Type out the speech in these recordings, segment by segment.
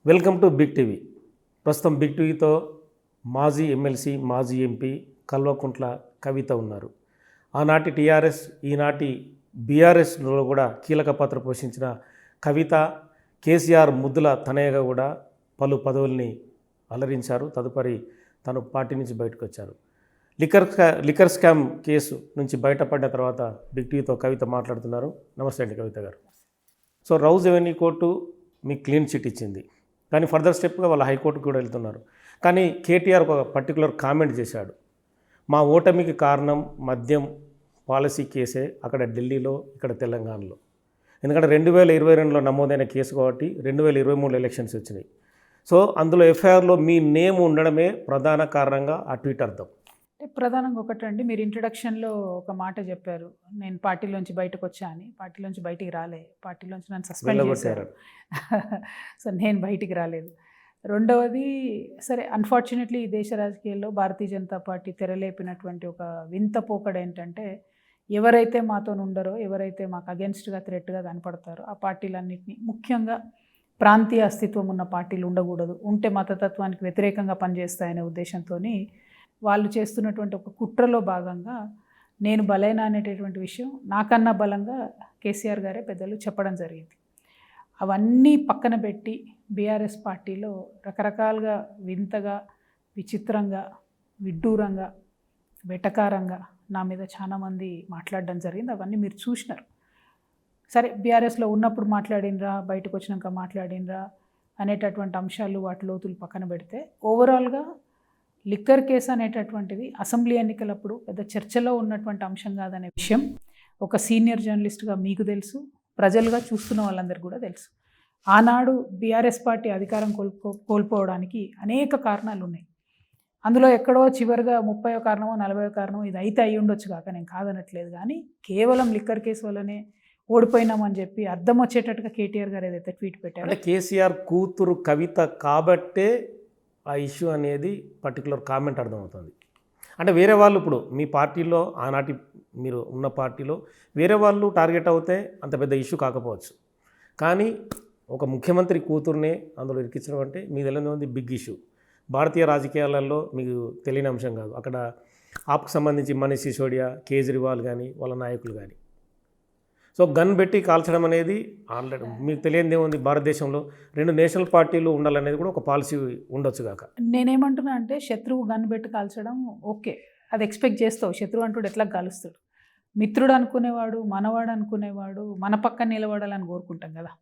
Welcome to Big TV. ప్రస్తుతం Big టీవీతో మాజీ ఎమ్మెల్సీ, మాజీ ఎంపీ కల్వకుంట్ల కవిత ఉన్నారు. ఆనాటి టీఆర్ఎస్, ఈనాటి బీఆర్ఎస్లో కూడా కీలక పాత్ర పోషించిన కవిత కేసీఆర్ ముద్దుల తనయగా కూడా పలు పదవుల్ని అలరించారు. తదుపరి తను పార్టీ నుంచి బయటకు వచ్చారు. లిక్కర్ స్కామ్ కేసు నుంచి బయటపడ్డ తర్వాత బిగ్ టీవీతో కవిత మాట్లాడుతున్నారు. నమస్తే అండి కవిత గారు. సో రౌజ్ ఎవెన్యూ కోర్టు మీకు క్లీన్ చిట్ ఇచ్చింది, కానీ ఫర్దర్ స్టెప్గా వాళ్ళు హైకోర్టుకు కూడా వెళ్తున్నారు. కానీ కేటీఆర్ ఒక పర్టికులర్ కామెంట్ చేశాడు. మా ఓటమికి కారణం మద్యం పాలసీ కేసే అక్కడ ఢిల్లీలో, ఇక్కడ తెలంగాణలో. ఎందుకంటే 2022లో నమోదైన కేసు కాబట్టి 2023 ఎలక్షన్స్ వచ్చినాయి. సో అందులో ఎఫ్ఐఆర్లో మీ నేమ్ ఉండడమే ప్రధాన కారణంగా ఆ ట్వీట్ అర్థం. ప్రధానంగా ఒకటండి, మీరు ఇంట్రడక్షన్లో ఒక మాట చెప్పారు, నేను పార్టీలోంచి బయటకు వచ్చా అని. పార్టీలోంచి బయటికి రాలే, పార్టీలోంచి నన్ను సస్పెండ్ చేశారు. సో నేను బయటికి రాలేదు. రెండవది, సరే అన్ఫార్చునేట్లీ ఈ దేశ రాజకీయాల్లో భారతీయ జనతా పార్టీ తెరలేపినటువంటి ఒక వింత పోకడ ఏంటంటే, ఎవరైతే మాతో ఉండరో, ఎవరైతే మాకు అగెన్స్ట్గా థ్రెట్గా కనపడతారో ఆ పార్టీలన్నింటినీ, ముఖ్యంగా ప్రాంతీయ అస్తిత్వం ఉన్న పార్టీలు ఉండకూడదు, ఉంటే మతతత్వానికి వ్యతిరేకంగా పనిచేస్తాయనే ఉద్దేశంతో వాళ్ళు చేస్తున్నటువంటి ఒక కుట్రలో భాగంగా నేను బలైన అనేటటువంటి విషయం నాకన్నా బలంగా కేసీఆర్ గారే పెద్దలు చెప్పడం జరిగింది. అవన్నీ పక్కన పెట్టి బీఆర్ఎస్ పార్టీలో రకరకాలుగా వింతగా, విచిత్రంగా, విడ్డూరంగా, వెటకారంగా నా మీద చాలామంది మాట్లాడడం జరిగింది. అవన్నీ మీరు చూసినారు. సరే, బీఆర్ఎస్లో ఉన్నప్పుడు మాట్లాడినరా, బయటకు వచ్చినాక మాట్లాడినరా అనేటటువంటి అంశాలు, వాటి లోతులు పక్కన పెడితే ఓవరాల్గా లిక్కర్ కేసు అనేటటువంటిది అసెంబ్లీ ఎన్నికలప్పుడు పెద్ద చర్చలో ఉన్నటువంటి అంశం కాదనే విషయం ఒక సీనియర్ జర్నలిస్ట్గా మీకు తెలుసు, ప్రజలుగా చూస్తున్న వాళ్ళందరికీ కూడా తెలుసు. ఆనాడు బీఆర్ఎస్ పార్టీ అధికారం కోల్పోవడానికి అనేక కారణాలు ఉన్నాయి. అందులో ఎక్కడో చివరిగా 30వ కారణమో 40వ కారణమో ఇది అయితే అయ్యి ఉండొచ్చు కాక నేను కాదనట్లేదు, కానీ కేవలం లిక్కర్ కేసు వల్లనే ఓడిపోయినామని చెప్పి అర్థం వచ్చేటట్టుగా కేటీఆర్ గారు ఏదైతే ట్వీట్ పెట్టారో, అంటే కేసీఆర్ కూతురు కవిత కాబట్టే ఆ ఇష్యూ అనేది పర్టికులర్ కామెంట్ అర్థమవుతుంది. అంటే వేరే వాళ్ళు, ఇప్పుడు మీ పార్టీలో, ఆనాటి మీరు ఉన్న పార్టీలో వేరే వాళ్ళు టార్గెట్ అవుతే అంత పెద్ద ఇష్యూ కాకపోవచ్చు, కానీ ఒక ముఖ్యమంత్రి కూతుర్నే అందులో ఇరికించడం అంటే మీకు తెలియని బిగ్ ఇష్యూ. భారతీయ రాజకీయాలలో మీకు తెలియని అంశం కాదు. అక్కడ ఆప్కు సంబంధించి మనీష్ సిసోడియా, కేజ్రీవాల్ కానీ వాళ్ళ నాయకులు కానీ. సో గన్ పెట్టి కాల్చడం అనేది ఆల్రెడీ మీకు తెలియనిది ఏముంది, భారతదేశంలో 2 నేషనల్ పార్టీలు ఉండాలనేది కూడా ఒక పాలసీ ఉండొచ్చు కాక. నేనేమంటున్నా అంటే, శత్రువు గన్ పెట్టి కాల్చడం ఓకే, అది ఎక్స్పెక్ట్ చేస్తావు. శత్రువు అంటూ ఎట్లా కాలుస్తాడు. మిత్రుడు అనుకునేవాడు, మనవాడు అనుకునేవాడు మన పక్కన నిలబడాలని కోరుకుంటాం కదా.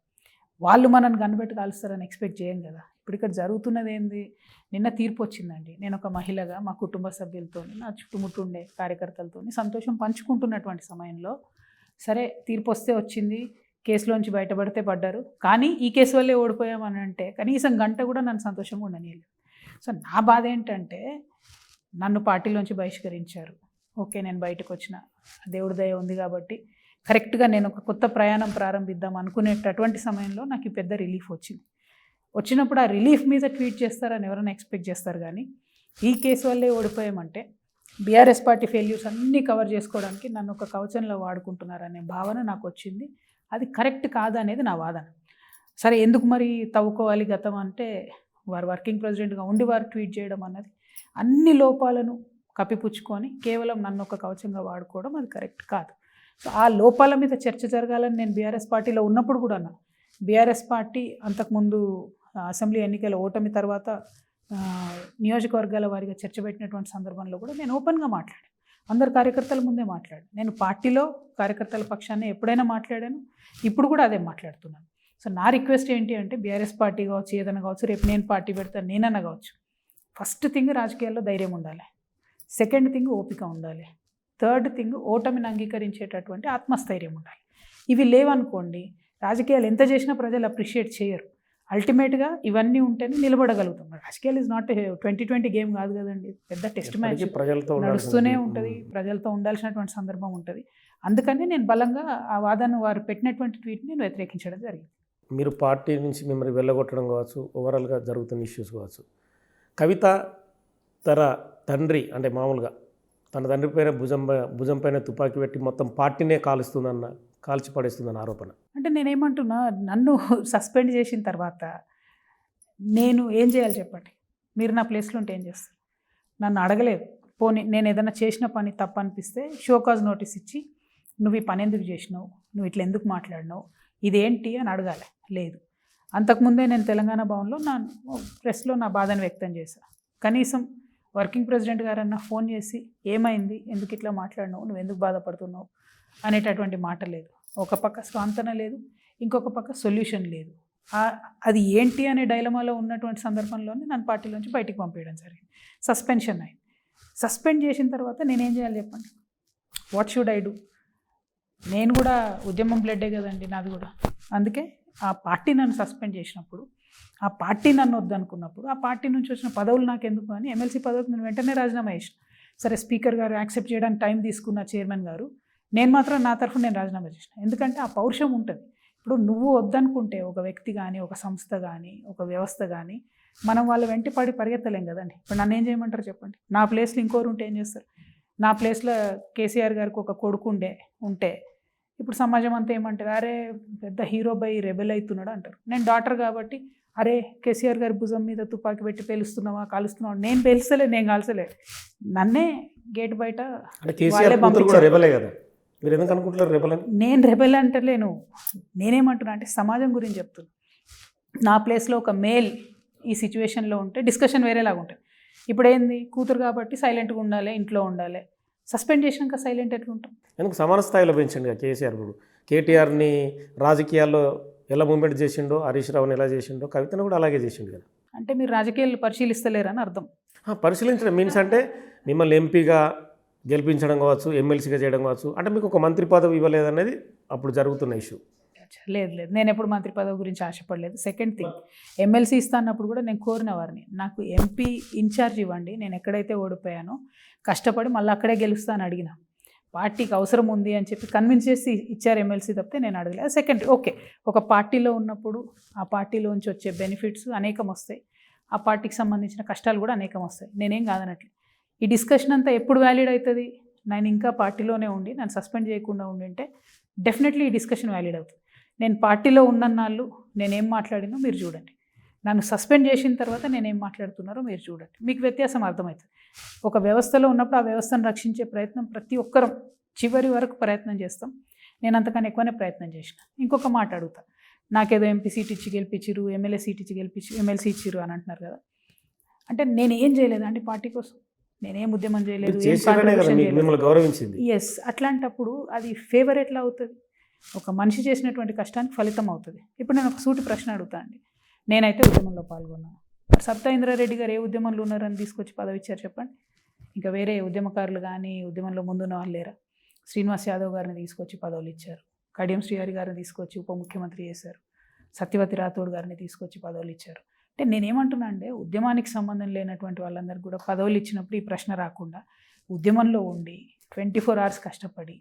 వాళ్ళు మనని గన్ పెట్టి కాలుస్తారని ఎక్స్పెక్ట్ చేయం కదా. ఇప్పుడు ఇక్కడ జరుగుతున్నది ఏంది, నిన్న తీర్పు వచ్చిందండి. నేను ఒక మహిళగా మా కుటుంబ సభ్యులతో, నా చుట్టుముట్టుండే కార్యకర్తలతో సంతోషం పంచుకుంటున్నటువంటి సమయంలో, సరే తీర్పు వస్తే వచ్చింది, కేసులోంచి బయటపడితే పడ్డారు, కానీ ఈ కేసు వల్లే ఓడిపోయామని అంటే కనీసం గంట కూడా నన్ను సంతోషంగా ఉండనియలేదు. సో నా బాధ ఏంటంటే, నన్ను పార్టీలోంచి బహిష్కరించారు, ఓకే నేను బయటకు వచ్చిన, దేవుడి దయ ఉంది కాబట్టి కరెక్ట్గా నేను ఒక కొత్త ప్రయాణం ప్రారంభిద్దాం అనుకునేటటువంటి సమయంలో నాకు ఈ పెద్ద రిలీఫ్ వచ్చింది. వచ్చినప్పుడు ఆ రిలీఫ్ మీద ట్వీట్ చేస్తారని ఎవరైనా ఎక్స్పెక్ట్ చేస్తారు, కానీ ఈ కేసు వల్లే ఓడిపోయామంటే బీఆర్ఎస్ పార్టీ ఫెయిల్యూర్స్ అన్నీ కవర్ చేసుకోవడానికి నన్ను ఒక కవచంలో వాడుకుంటున్నారనే భావన నాకు వచ్చింది. అది కరెక్ట్ కాదనేది నా వాదన. సరే, ఎందుకు మరి తవ్వుకోవాలి గతం అంటే, వారు వర్కింగ్ ప్రెసిడెంట్గా ఉండి వారు ట్వీట్ చేయడం అన్నది అన్ని లోపాలను కప్పిపుచ్చుకొని కేవలం నన్ను ఒక కవచంగా వాడుకోవడం అది కరెక్ట్ కాదు. సో ఆ లోపాల మీద చర్చ జరగాలని నేను బీఆర్ఎస్ పార్టీలో ఉన్నప్పుడు కూడా అన్నా. బీఆర్ఎస్ పార్టీ అంతకుముందు అసెంబ్లీ ఎన్నికల ఓటమి తర్వాత నియోజకవర్గాల వారిగా చర్చ పెట్టినటువంటి సందర్భంలో కూడా నేను ఓపెన్గా మాట్లాడాను, అందరు కార్యకర్తల ముందే మాట్లాడాను. నేను పార్టీలో కార్యకర్తల పక్షాన్ని ఎప్పుడైనా మాట్లాడాను, ఇప్పుడు కూడా అదే మాట్లాడుతున్నాను. సో నా రిక్వెస్ట్ ఏంటి అంటే, బీఆర్ఎస్ పార్టీ కావచ్చు, ఏదైనా కావచ్చు, రేపు నేను పార్టీ పెడతాను, నేనన్నా కావచ్చు, ఫస్ట్ థింగ్ రాజకీయాల్లో ధైర్యం ఉండాలి, సెకండ్ థింగ్ ఓపిక ఉండాలి, థర్డ్ థింగ్ ఓటమిని అంగీకరించేటటువంటి ఆత్మస్థైర్యం ఉండాలి. ఇవి లేవనుకోండి, రాజకీయాలు ఎంత చేసినా ప్రజలు అప్రిషియేట్ చేయరు. అల్టిమేట్గా ఇవన్నీ ఉంటేనే నిలబడగలుగుతాం. రాజకీయాలు ఇస్ నాట్ 2020 గేమ్ కాదు కదండి, పెద్ద టెస్ట్ మ్యాచ్ నడుస్తూనే ఉంటుంది, ప్రజలతో ఉండాల్సినటువంటి సందర్భం ఉంటుంది. అందుకని నేను బలంగా ఆ వాదన, వారు పెట్టినటువంటి ట్వీట్ని నేను వ్యతిరేకించడం జరిగింది. మీరు పార్టీ నుంచి మిమ్మల్ని వెళ్ళగొట్టడం కావచ్చు, ఓవరాల్గా జరుగుతున్న ఇష్యూస్ కావచ్చు. కవిత తన తండ్రి, అంటే మామూలుగా తన తండ్రి పైన భుజం పైన తుపాకీ పెట్టి మొత్తం పార్టీనే కాల్చి పడేస్తుందన్న ఆరోపణ. అంటే నేనేమంటున్నా, నన్ను సస్పెండ్ చేసిన తర్వాత నేను ఏం చేయాలి చెప్పండి? మీరు నా ప్లేస్లో ఉంటే ఏం చేస్తారు? నన్ను అడగలేదు. పోనీ నేను ఏదైనా చేసిన పని తప్పు అనిపిస్తే షోకాజ్ నోటీస్ ఇచ్చి నువ్వు ఈ పని ఎందుకు చేసినావు, నువ్వు ఇట్లా ఎందుకు మాట్లాడినావు, ఇదేంటి అని అడగాలి. లేదు. అంతకుముందే నేను తెలంగాణ భవన్లో నా ప్రెస్లో నా బాధను వ్యక్తం చేశాను. కనీసం వర్కింగ్ ప్రెసిడెంట్ గారన్నా ఫోన్ చేసి ఏమైంది, ఎందుకు ఇట్లా మాట్లాడినావు, నువ్వు ఎందుకు బాధపడుతున్నావు అనేటటువంటి మాట లేదు. ఒక పక్క స్వాంతన లేదు, ఇంకొక పక్క సొల్యూషన్ లేదు. అది ఏంటి అనే డైలమాలో ఉన్నటువంటి సందర్భంలోనే నన్ను పార్టీలోంచి బయటికి పంపించడం జరిగింది. సస్పెన్షన్ అయింది. సస్పెండ్ చేసిన తర్వాత నేనేం చేయాలి చెప్పండి? What should I do? నేను కూడా ఉద్యమం బ్లడ్డే కదండి నాది కూడా. అందుకే ఆ పార్టీ నన్ను సస్పెండ్ చేసినప్పుడు, ఆ పార్టీ నన్ను వద్దనుకున్నప్పుడు, ఆ పార్టీ నుంచి వచ్చిన పదవులు నాకు ఎందుకు అని ఎమ్మెల్సీ పదవికి నేను వెంటనే రాజీనామా చేసిన. సరే, స్పీకర్ గారు యాక్సెప్ట్ చేయడానికి టైం తీసుకున్న, చైర్మన్ గారు, నేను మాత్రం నా తరఫున నేను రాజీనామా చేసిన. ఎందుకంటే ఆ పౌరుషం ఉంటుంది. ఇప్పుడు నువ్వు వద్దనుకుంటే ఒక వ్యక్తి కానీ, ఒక సంస్థ కానీ, ఒక వ్యవస్థ కానీ, మనం వాళ్ళ వెంట పడి పరిగెత్తలేం కదండి. ఇప్పుడు నన్ను ఏం చేయమంటారు చెప్పండి? నా ప్లేస్లో ఇంకోరు ఉంటే ఏం చేస్తారు? నా ప్లేస్లో కేసీఆర్ గారికి ఒక కొడుకు ఉంటే ఇప్పుడు సమాజం అంతా ఏమంటారు? అరే పెద్ద హీరో బై రెబెల్ అవుతున్నాడు అంటారు. నేను డాక్టర్ కాబట్టి అరే కేసీఆర్ గారి భుజం మీద తుపాకీ పెట్టి పేలుస్తున్నావా, కాలుస్తున్నావా? నేను పేలుస్తలే, నేను కాల్చలే. నన్నే గేట్ బయట వాళ్ళే పంపించారు. మీరు ఎందుకు అనుకుంటున్నారు రెబెల్ అని? నేను రెబెల్ అంటలేను. నేనేమంటున్నా అంటే సమాజం గురించి చెప్తున్నా. నా ప్లేస్లో ఒక మేల్ ఈ సిచ్యువేషన్లో ఉంటే డిస్కషన్ వేరేలాగా ఉంటుంది. ఇప్పుడు ఏంది, కూతురు కాబట్టి సైలెంట్గా ఉండాలి, ఇంట్లో ఉండాలి. సస్పెండ్ చేసినాక సైలెంట్ ఎట్లుంటాం? ఎందుకు సమాన స్థాయిలో పెంచండి కేసీఆర్. ఇప్పుడు కేటీఆర్ని రాజకీయాల్లో ఎలా మూమెంట్ చేసిండో, హరీష్ రావుని ఎలా చేసిండో, కవితను కూడా అలాగే చేసిండు కదా. అంటే మీరు రాజకీయాలు పరిశీలిస్తలేరని అర్థం. పరిశీలించడం మీన్స్ అంటే మిమ్మల్ని ఎంపీగా గెలిపించడం కావచ్చు, ఎమ్మెల్సీగా చేయడం కావచ్చు, అంటే మీకు ఒక మంత్రి పదవి ఇవ్వలేదనేది అప్పుడు జరుగుతున్న ఇష్యూ. లేదు, నేను ఎప్పుడు మంత్రి పదవి గురించి ఆశపడలేదు. సెకండ్ థింగ్, ఎమ్మెల్సీ ఇస్తాన్నప్పుడు కూడా నేను కోరిన వారిని, నాకు ఎంపీ ఇన్ఛార్జ్ ఇవ్వండి, నేను ఎక్కడైతే ఓడిపోయానో కష్టపడి మళ్ళీ అక్కడే గెలుస్తాను అడిగిన. పార్టీకి అవసరం ఉంది అని చెప్పి కన్విన్స్ చేసి ఇచ్చారు ఎమ్మెల్సీ తప్పితే నేను అడగలేదు. సెకండ్, ఓకే, ఒక పార్టీలో ఉన్నప్పుడు ఆ పార్టీలోంచి వచ్చే బెనిఫిట్స్ అనేకం వస్తాయి, ఆ పార్టీకి సంబంధించిన కష్టాలు కూడా అనేకం వస్తాయి. నేనేం కాదనట్లు. ఈ డిస్కషన్ అంతా ఎప్పుడు వ్యాలిడ్ అవుతుంది? నేను ఇంకా పార్టీలోనే ఉండి నన్ను సస్పెండ్ చేయకుండా ఉండింటే డెఫినెట్లీ ఈ డిస్కషన్ వ్యాలిడ్ అవుతుంది. నేను పార్టీలో ఉన్నన్నాళ్ళు నేనేం మాట్లాడినో మీరు చూడండి, నన్ను సస్పెండ్ చేసిన తర్వాత నేనేం మాట్లాడుతున్నారో మీరు చూడండి, మీకు వ్యత్యాసం అర్థమవుతుంది. ఒక వ్యవస్థలో ఉన్నప్పుడు ఆ వ్యవస్థను రక్షించే ప్రయత్నం ప్రతి ఒక్కరం చివరి వరకు ప్రయత్నం చేస్తాం. నేను అంతకన్నా ఎక్కువనే ప్రయత్నం చేసిన. ఇంకొక మాట అడుగుతా, నాకేదో ఎంపీ సీట్ ఇచ్చి గెలిపించిరు, ఎమ్మెల్యే సీట్ ఇచ్చి గెలిపించి ఎమ్మెల్సీ ఇచ్చిరు అని అంటున్నారు కదా. అంటే నేను ఏం చేయలేదు అండి పార్టీ కోసం, నేనేం ఉద్యమం చేయలేదు, గౌరవించింది. ఎస్, అట్లాంటప్పుడు అది ఫేవర్ ఎట్లా అవుతుంది? ఒక మనిషి చేసినటువంటి కష్టానికి ఫలితం అవుతుంది. ఇప్పుడు నేను ఒక సూటి ప్రశ్న అడుగుతా అండి. నేనైతే ఉద్యమంలో పాల్గొన్నాను. సబితా ఇంద్రారెడ్డి గారు ఏ ఉద్యమంలో ఉన్నారని తీసుకొచ్చి పదవి ఇచ్చారు చెప్పండి? ఇంకా వేరే ఉద్యమకారులు కానీ ఉద్యమంలో ముందున్న వాళ్ళు లేరా? శ్రీనివాస్ యాదవ్ గారిని తీసుకొచ్చి పదవులు ఇచ్చారు, కడియం శ్రీహరి గారిని తీసుకొచ్చి ఉప ముఖ్యమంత్రి చేశారు, సత్యవతి రాథోడ్ గారిని తీసుకొచ్చి పదవులు ఇచ్చారు. అంటే నేనేమంటున్నా అంటే ఉద్యమానికి సంబంధం లేనటువంటి వాళ్ళందరికీ కూడా పదవులు ఇచ్చినప్పుడు ఈ ప్రశ్న రాకుండా ఉద్యమంలో ఉండి 24 hours కష్టపడి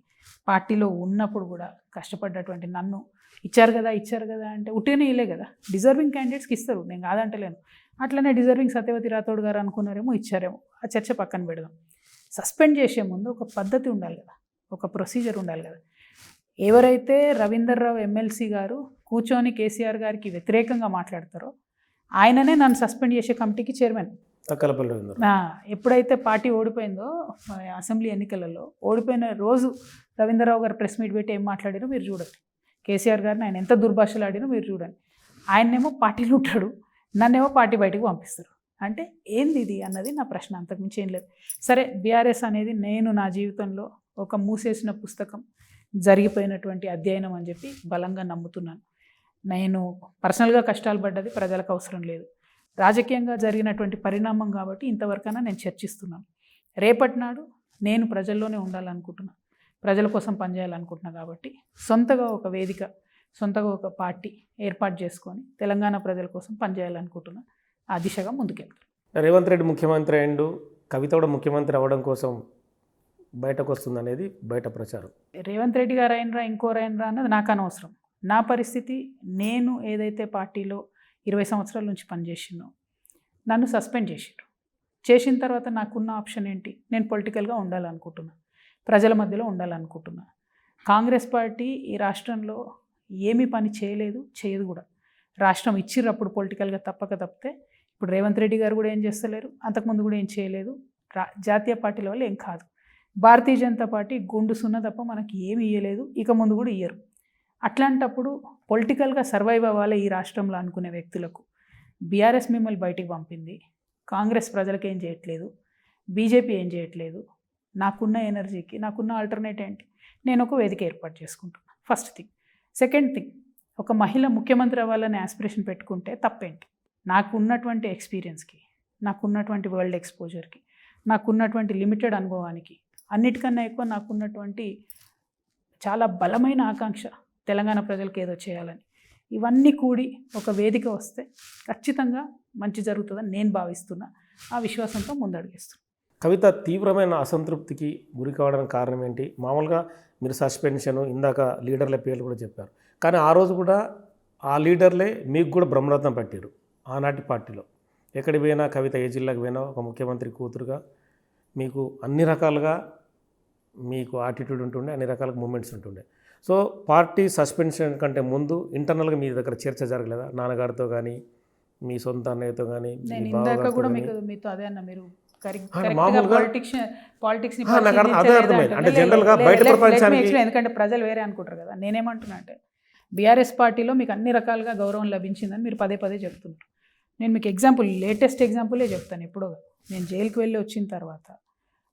పార్టీలో ఉన్నప్పుడు కూడా కష్టపడ్డటువంటి నన్ను ఇచ్చారు కదా అంటే ఉట్టిగానే ఇలే కదా, డిజర్వింగ్ క్యాండిడేట్స్కి ఇస్తారు, నేను కాదంటలేను. అట్లనే డిజర్వింగ్ సత్యవతి రాథోడ్ గారు అనుకున్నారేమో, ఇచ్చారేమో, ఆ చర్చ పక్కన పెడదాం. సస్పెండ్ చేసే ముందు ఒక పద్ధతి ఉండాలి కదా, ఒక ప్రొసీజర్ ఉండాలి కదా. ఎవరైతే రవీందర్ రావు ఎమ్మెల్సీ గారు కూర్చొని కేసీఆర్ గారికి వ్యతిరేకంగా మాట్లాడతారో ఆయననే నన్ను సస్పెండ్ చేసే కమిటీకి చైర్మన్. ఎప్పుడైతే పార్టీ ఓడిపోయిందో అసెంబ్లీ ఎన్నికలలో, ఓడిపోయిన రోజు రవీంద్రరావు గారు ప్రెస్ మీట్ పెట్టి ఏం మాట్లాడారో మీరు చూడండి. కేసీఆర్ గారిని ఆయన ఎంత దుర్భాషలు ఆడినో మీరు చూడండి. ఆయన్నేమో పార్టీలో ఉంటాడు, నన్నేమో పార్టీ బయటకు పంపిస్తారు. అంటే ఏంది ఇది అన్నది నా ప్రశ్న, అంతకుమించి ఏం లేదు. సరే, బీఆర్ఎస్ అనేది నేను నా జీవితంలో ఒక మూసేసిన పుస్తకం, జరిగిపోయినటువంటి అధ్యయనం అని చెప్పి బలంగా నమ్ముతున్నాను. నేను పర్సనల్గా కష్టాలు పడ్డది ప్రజలకు అవసరం లేదు, రాజకీయంగా జరిగినటువంటి పరిణామం కాబట్టి ఇంతవరకైనా నేను చర్చిస్తున్నాను. రేపటి నాడు నేను ప్రజల్లోనే ఉండాలనుకుంటున్నాను, ప్రజల కోసం పనిచేయాలనుకుంటున్నాను. కాబట్టి సొంతగా ఒక వేదిక, సొంతగా ఒక పార్టీ ఏర్పాటు చేసుకొని తెలంగాణ ప్రజల కోసం పనిచేయాలనుకుంటున్నాను. ఆ దిశగా ముందుకెళ్తాను. రేవంత్ రెడ్డి ముఖ్యమంత్రి అయ్యిండు, కవిత కూడా ముఖ్యమంత్రి అవ్వడం కోసం బయటకు వస్తుంది అనేది బయట ప్రచారం. రేవంత్ రెడ్డి గారు అయినరా ఇంకోరైనరా అన్నది నాకు అనవసరం. నా పరిస్థితి, నేను ఏదైతే పార్టీలో 20 సంవత్సరాల నుంచి పనిచేసినో నన్ను సస్పెండ్ చేసిన తర్వాత నాకున్న ఆప్షన్ ఏంటి? నేను పొలిటికల్గా ఉండాలనుకుంటున్నా, ప్రజల మధ్యలో ఉండాలనుకుంటున్నా. కాంగ్రెస్ పార్టీ ఈ రాష్ట్రంలో ఏమీ పని చేయలేదు, చేయదు కూడా. రాష్ట్రం ఇచ్చినప్పుడు పొలిటికల్గా తప్పితే ఇప్పుడు రేవంత్ రెడ్డి గారు కూడా ఏం చేస్తలేరు, అంతకుముందు కూడా ఏం చేయలేదు. జాతీయ పార్టీల వల్ల ఏం కాదు. భారతీయ జనతా పార్టీ గుండు సున్న తప్ప మనకి ఏమి ఇవ్వలేదు, ఇక ముందు కూడా ఇయ్యరు. అట్లాంటప్పుడు పొలిటికల్గా సర్వైవ్ అవ్వాలి ఈ రాష్ట్రంలో అనుకునే వ్యక్తులకు బీఆర్ఎస్ మిమ్మల్ని బయటికి పంపింది, కాంగ్రెస్ ప్రజలకు ఏం చేయట్లేదు, బీజేపీ ఏం చేయట్లేదు. నాకున్న ఎనర్జీకి నాకున్న ఆల్టర్నేట్ ఏంటి? నేను ఒక వేదిక ఏర్పాటు చేసుకుంటున్నాను. First thing. సెకండ్ థింగ్, ఒక మహిళ ముఖ్యమంత్రి అవ్వాలని ఆస్పిరేషన్ పెట్టుకుంటే తప్పేంటి? నాకున్నటువంటి ఎక్స్పీరియన్స్కి, నాకున్నటువంటి వరల్డ్ ఎక్స్పోజర్కి, నాకున్నటువంటి లిమిటెడ్ అనుభవానికి, అన్నిటికన్నా ఎక్కువ నాకున్నటువంటి చాలా బలమైన ఆకాంక్ష తెలంగాణ ప్రజలకు ఏదో చేయాలని, ఇవన్నీ కూడి ఒక వేదిక వస్తే ఖచ్చితంగా మంచి జరుగుతుందని నేను భావిస్తున్నా. ఆ విశ్వాసంతో ముందడుగేస్తున్నాను. కవిత తీవ్రమైన అసంతృప్తికి గురి కావడానికి కారణం ఏంటి? మామూలుగా మీరు సస్పెన్షన్, ఇందాక లీడర్ల పేర్లు కూడా చెప్పారు, కానీ ఆ రోజు కూడా ఆ లీడర్లే మీకు కూడా బ్రహ్మరత్నం పట్టారు ఆనాటి పార్టీలో. ఎక్కడికి పోయినా కవిత, ఏ జిల్లాకు పోయినా ఒక ముఖ్యమంత్రి కూతురుగా మీకు అన్ని రకాలుగా మీకు యాటిట్యూడ్ ఉంటుండే, అన్ని రకాల మూమెంట్స్ ఉంటుండే. సో పార్టీ సస్పెన్షన్ కంటే ముందు ఇంటర్నల్గా మీ దగ్గర చర్చ జరగలేదా? నాన్నగారితో కానీ, మీ సొంత అన్నయ్యతో కానీ? నేను ఇందాక కూడా మీతో అదే అన్న, మీరు ఎందుకంటే ప్రజలు వేరే అనుకుంటారు కదా. నేనేమంటున్నా అంటే బీఆర్ఎస్ పార్టీలో మీకు అన్ని రకాలుగా గౌరవం లభించిందని మీరు పదే పదే చెప్తున్నారు. నేను మీకు ఎగ్జాంపుల్, లేటెస్ట్ ఎగ్జాంపులే చెప్తాను. ఎప్పుడో నేను జైలుకి వెళ్ళి వచ్చిన తర్వాత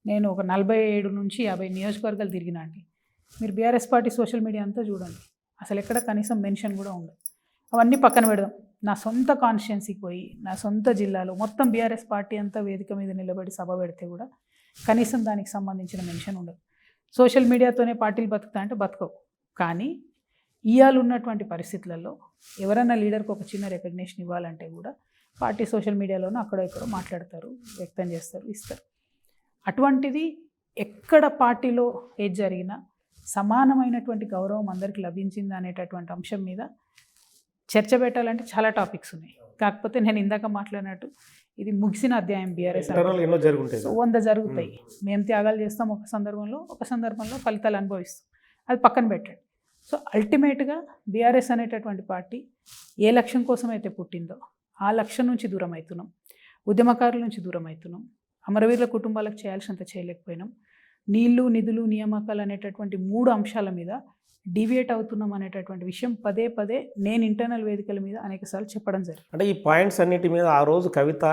నేను ఒక 47 నుంచి 50 నియోజకవర్గాలు తిరిగినా అండి. మీరు బీఆర్ఎస్ పార్టీ సోషల్ మీడియా అంతా చూడండి, అసలు ఎక్కడ కనీసం మెన్షన్ కూడా ఉండదు. అవన్నీ పక్కన పెడదాం. నా సొంత కాన్స్టిట్యున్సీకి పోయి, నా సొంత జిల్లాలో మొత్తం బీఆర్ఎస్ పార్టీ అంతా వేదిక మీద నిలబడి సభ పెడితే కూడా కనీసం దానికి సంబంధించిన మెన్షన్ ఉండదు. సోషల్ మీడియాతోనే పార్టీలు బతుకుతా అంటే బతకవు. కానీ ఇవాళ ఉన్నటువంటి పరిస్థితులలో ఎవరైనా లీడర్కి ఒక చిన్న రికగ్నిషన్ ఇవ్వాలంటే కూడా పార్టీ సోషల్ మీడియాలోనూ అక్కడో ఇక్కడో మాట్లాడతారు, వ్యక్తం చేస్తారు, ఇస్తారు. అటువంటిది ఎక్కడ పార్టీలో ఏది జరిగినా సమానమైనటువంటి గౌరవం అందరికీ లభించింది అనేటటువంటి అంశం మీద చర్చ పెట్టాలంటే చాలా టాపిక్స్ ఉన్నాయి. కాకపోతే నేను ఇందాక మాట్లాడినట్టు ఇది ముగిసిన అధ్యాయం. బీఆర్ఎస్ 100 జరుగుతాయి. మేము త్యాగాలు చేస్తాం ఒక సందర్భంలో ఫలితాలు అనుభవిస్తాం. అది పక్కన పెట్టండి. సో అల్టిమేట్గా బీఆర్ఎస్ అనేటటువంటి పార్టీ ఏ లక్ష్యం కోసం అయితే పుట్టిందో ఆ లక్ష్యం నుంచి దూరం అవుతున్నాం, ఉద్యమకారుల నుంచి దూరం అవుతున్నాం, అమరవీరుల కుటుంబాలకు చేయాల్సినంత చేయలేకపోయినాం, నీళ్లు, నిధులు, నియామకాలు అనేటటువంటి 3 అంశాల మీద డివియేట్ అవుతున్నాం అనేటటువంటి విషయం పదే పదే నేను ఇంటర్నల్ వేదికల మీద అనేకసార్లు చెప్పడం జరిగింది. అంటే ఈ పాయింట్స్ అన్నిటి మీద ఆ రోజు కవిత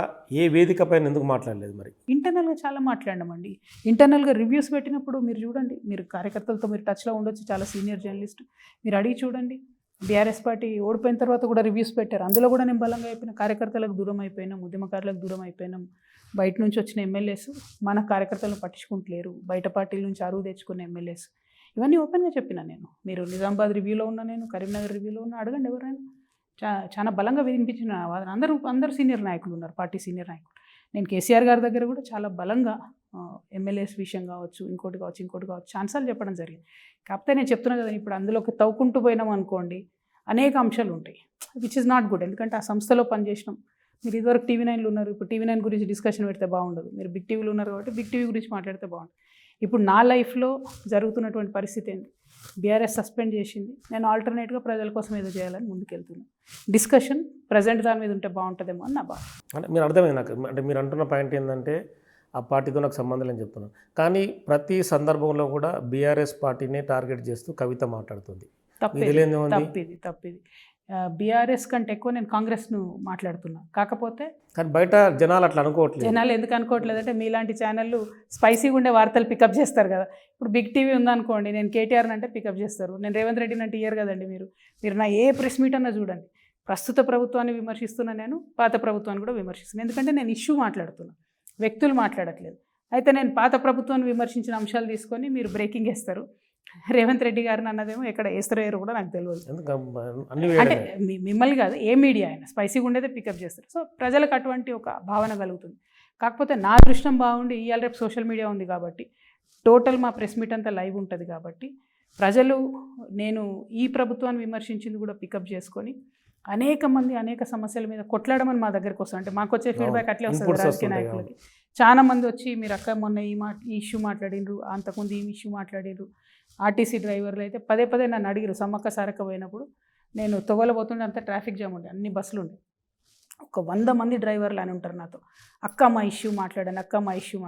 ఏ వేదిక పైన ఎందుకు మాట్లాడలేదు? మరి ఇంటర్నల్గా చాలా మాట్లాడినామండి. ఇంటర్నల్గా రివ్యూస్ పెట్టినప్పుడు మీరు చూడండి, మీరు కార్యకర్తలతో మీరు టచ్లో ఉండొచ్చు, చాలా సీనియర్ జర్నలిస్ట్, మీరు అడిగి చూడండి. బీఆర్ఎస్ పార్టీ ఓడిపోయిన తర్వాత కూడా రివ్యూస్ పెట్టారు. అందులో కూడా నేను బలంగా అయిపోయిన కార్యకర్తలకు దూరం అయిపోయినాం, ఉద్యమకారులకు దూరం అయిపోయినాం. బయట నుంచి వచ్చిన ఎమ్మెల్యేస్ మన కార్యకర్తలను పట్టించుకుంటలేరు, బయట పార్టీల నుంచి అరువు తెచ్చుకున్న ఎమ్మెల్యేస్, ఇవన్నీ ఓపెన్గా చెప్పిన నేను. మీరు నిజామాబాద్ రివ్యూలో ఉన్నా, నేను కరీంనగర్ రివ్యూలో ఉన్నా, అడగండి ఎవరైనా. చాలా బలంగా వినిపించిన వాదన. అందరూ సీనియర్ నాయకులు ఉన్నారు, పార్టీ సీనియర్ నాయకులు. నేను కేసీఆర్ గారి దగ్గర కూడా చాలా బలంగా ఎమ్మెల్యేస్ విషయం కావచ్చు, ఇంకోటి కావచ్చు ఛాన్సాలు చెప్పడం జరిగింది. కాకపోతే నేను చెప్తున్నా కదా, ఇప్పుడు అందులోకి తవ్వుకుంటూ పోయినాం అనుకోండి, అనేక అంశాలు ఉంటాయి, విచ్ ఇస్ నాట్ గుడ్. ఎందుకంటే ఆ సంస్థలో పనిచేసినాం. మీరు ఇదివరకు టీవీ9లో ఉన్నారు, ఇప్పుడు టీవీ9 గురించి డిస్కషన్ పెడితే బాగుండదు. మీరు బిగ్ టీవీలో ఉన్నారు కాబట్టి బిగ్ టీవీ గురించి మాట్లాడితే బాగుంటుంది. ఇప్పుడు నా లైఫ్లో జరుగుతున్నటువంటి పరిస్థితి ఏంటి? బీఆర్ఎస్ సస్పెండ్ చేసింది, నేను ఆల్టర్నేట్గా ప్రజల కోసం ఏదో చేయాలని ముందుకెళ్తున్నాను. డిస్కషన్ ప్రజెంట్ దాని మీద ఉంటే బాగుంటుందేమో అని నా బాధ. అంటే మీరు అర్థమైంది నాకు. అంటే మీరు అంటున్న పాయింట్ ఏంటంటే ఆ పార్టీతో నాకు సంబంధం లేని చెప్తున్నాను, కానీ ప్రతి సందర్భంలో కూడా బీఆర్ఎస్ పార్టీని టార్గెట్ చేస్తూ కవిత మాట్లాడుతుంది. తప్పిది. బీఆర్ఎస్ కంటే ఎక్కువ నేను కాంగ్రెస్ను మాట్లాడుతున్నా. కాకపోతే కానీ బయట జనాలు అట్లా అనుకోవట్లేదు. జనాలు ఎందుకు అనుకోవట్లేదు అంటే మీలాంటి ఛానళ్ళు స్పైసీగా ఉండే వార్తలు పికప్ చేస్తారు కదా. ఇప్పుడు బిగ్ టీవీ ఉందనుకోండి, నేను కేటీఆర్ని అంటే పికప్ చేస్తారు, నేను రేవంత్ రెడ్డిని అంటే ఇయ్యరు కదండి. మీరు నా ఏ ప్రెస్ మీట్ అన్నా చూడండి, ప్రస్తుత ప్రభుత్వాన్ని విమర్శిస్తున్నా, నేను పాత ప్రభుత్వాన్ని కూడా విమర్శిస్తున్నాను. ఎందుకంటే నేను ఇష్యూ మాట్లాడుతున్నా, వ్యక్తులు మాట్లాడట్లేదు. అయితే నేను పాత ప్రభుత్వాన్ని విమర్శించిన అంశాలు తీసుకొని మీరు బ్రేకింగ్ వేస్తారు. రేవంత్ రెడ్డి గారిని అన్నదేమో ఎక్కడ వేస్తారో కూడా నాకు తెలియదు. అంటే మిమ్మల్ని కాదు, ఏ మీడియా అయినా స్పైసీగా ఉండేదే పికప్ చేస్తారు. సో ప్రజలకు అటువంటి ఒక భావన కలుగుతుంది. కాకపోతే నా దృష్టం బాగుండి ఇవాళ రేపు సోషల్ మీడియా ఉంది కాబట్టి, టోటల్ మా ప్రెస్ మీట్ అంతా లైవ్ ఉంటుంది కాబట్టి, ప్రజలు నేను ఈ ప్రభుత్వాన్ని విమర్శించింది కూడా పికప్ చేసుకొని అనేక మంది అనేక సమస్యల మీద కొట్లాడమని మా దగ్గరికి వస్తారు. అంటే మాకు వచ్చే ఫీడ్బ్యాక్ అట్లే వస్తుంది రాజకీయ నాయకులకి. చాలా మంది వచ్చి మీరు అక్క మొన్న ఈ ఇష్యూ మాట్లాడినరు, అంతకుముందు ఈ ఇష్యూ మాట్లాడినరు. ఆర్టీసీ డ్రైవర్లు అయితే పదే నన్ను అడిగారు, సమ్మక్క సారక్క పోయినప్పుడు నేను తొవ్వలబోతుండే అంతా ట్రాఫిక్ జామ్ ఉండే, అన్ని బస్సులు ఉండే, ఒక 100 మంది డ్రైవర్లు అని ఉంటారు నాతో. అక్క మా ఇష్యూ మాట్లాడాను, అక్క మా ఇష్యూ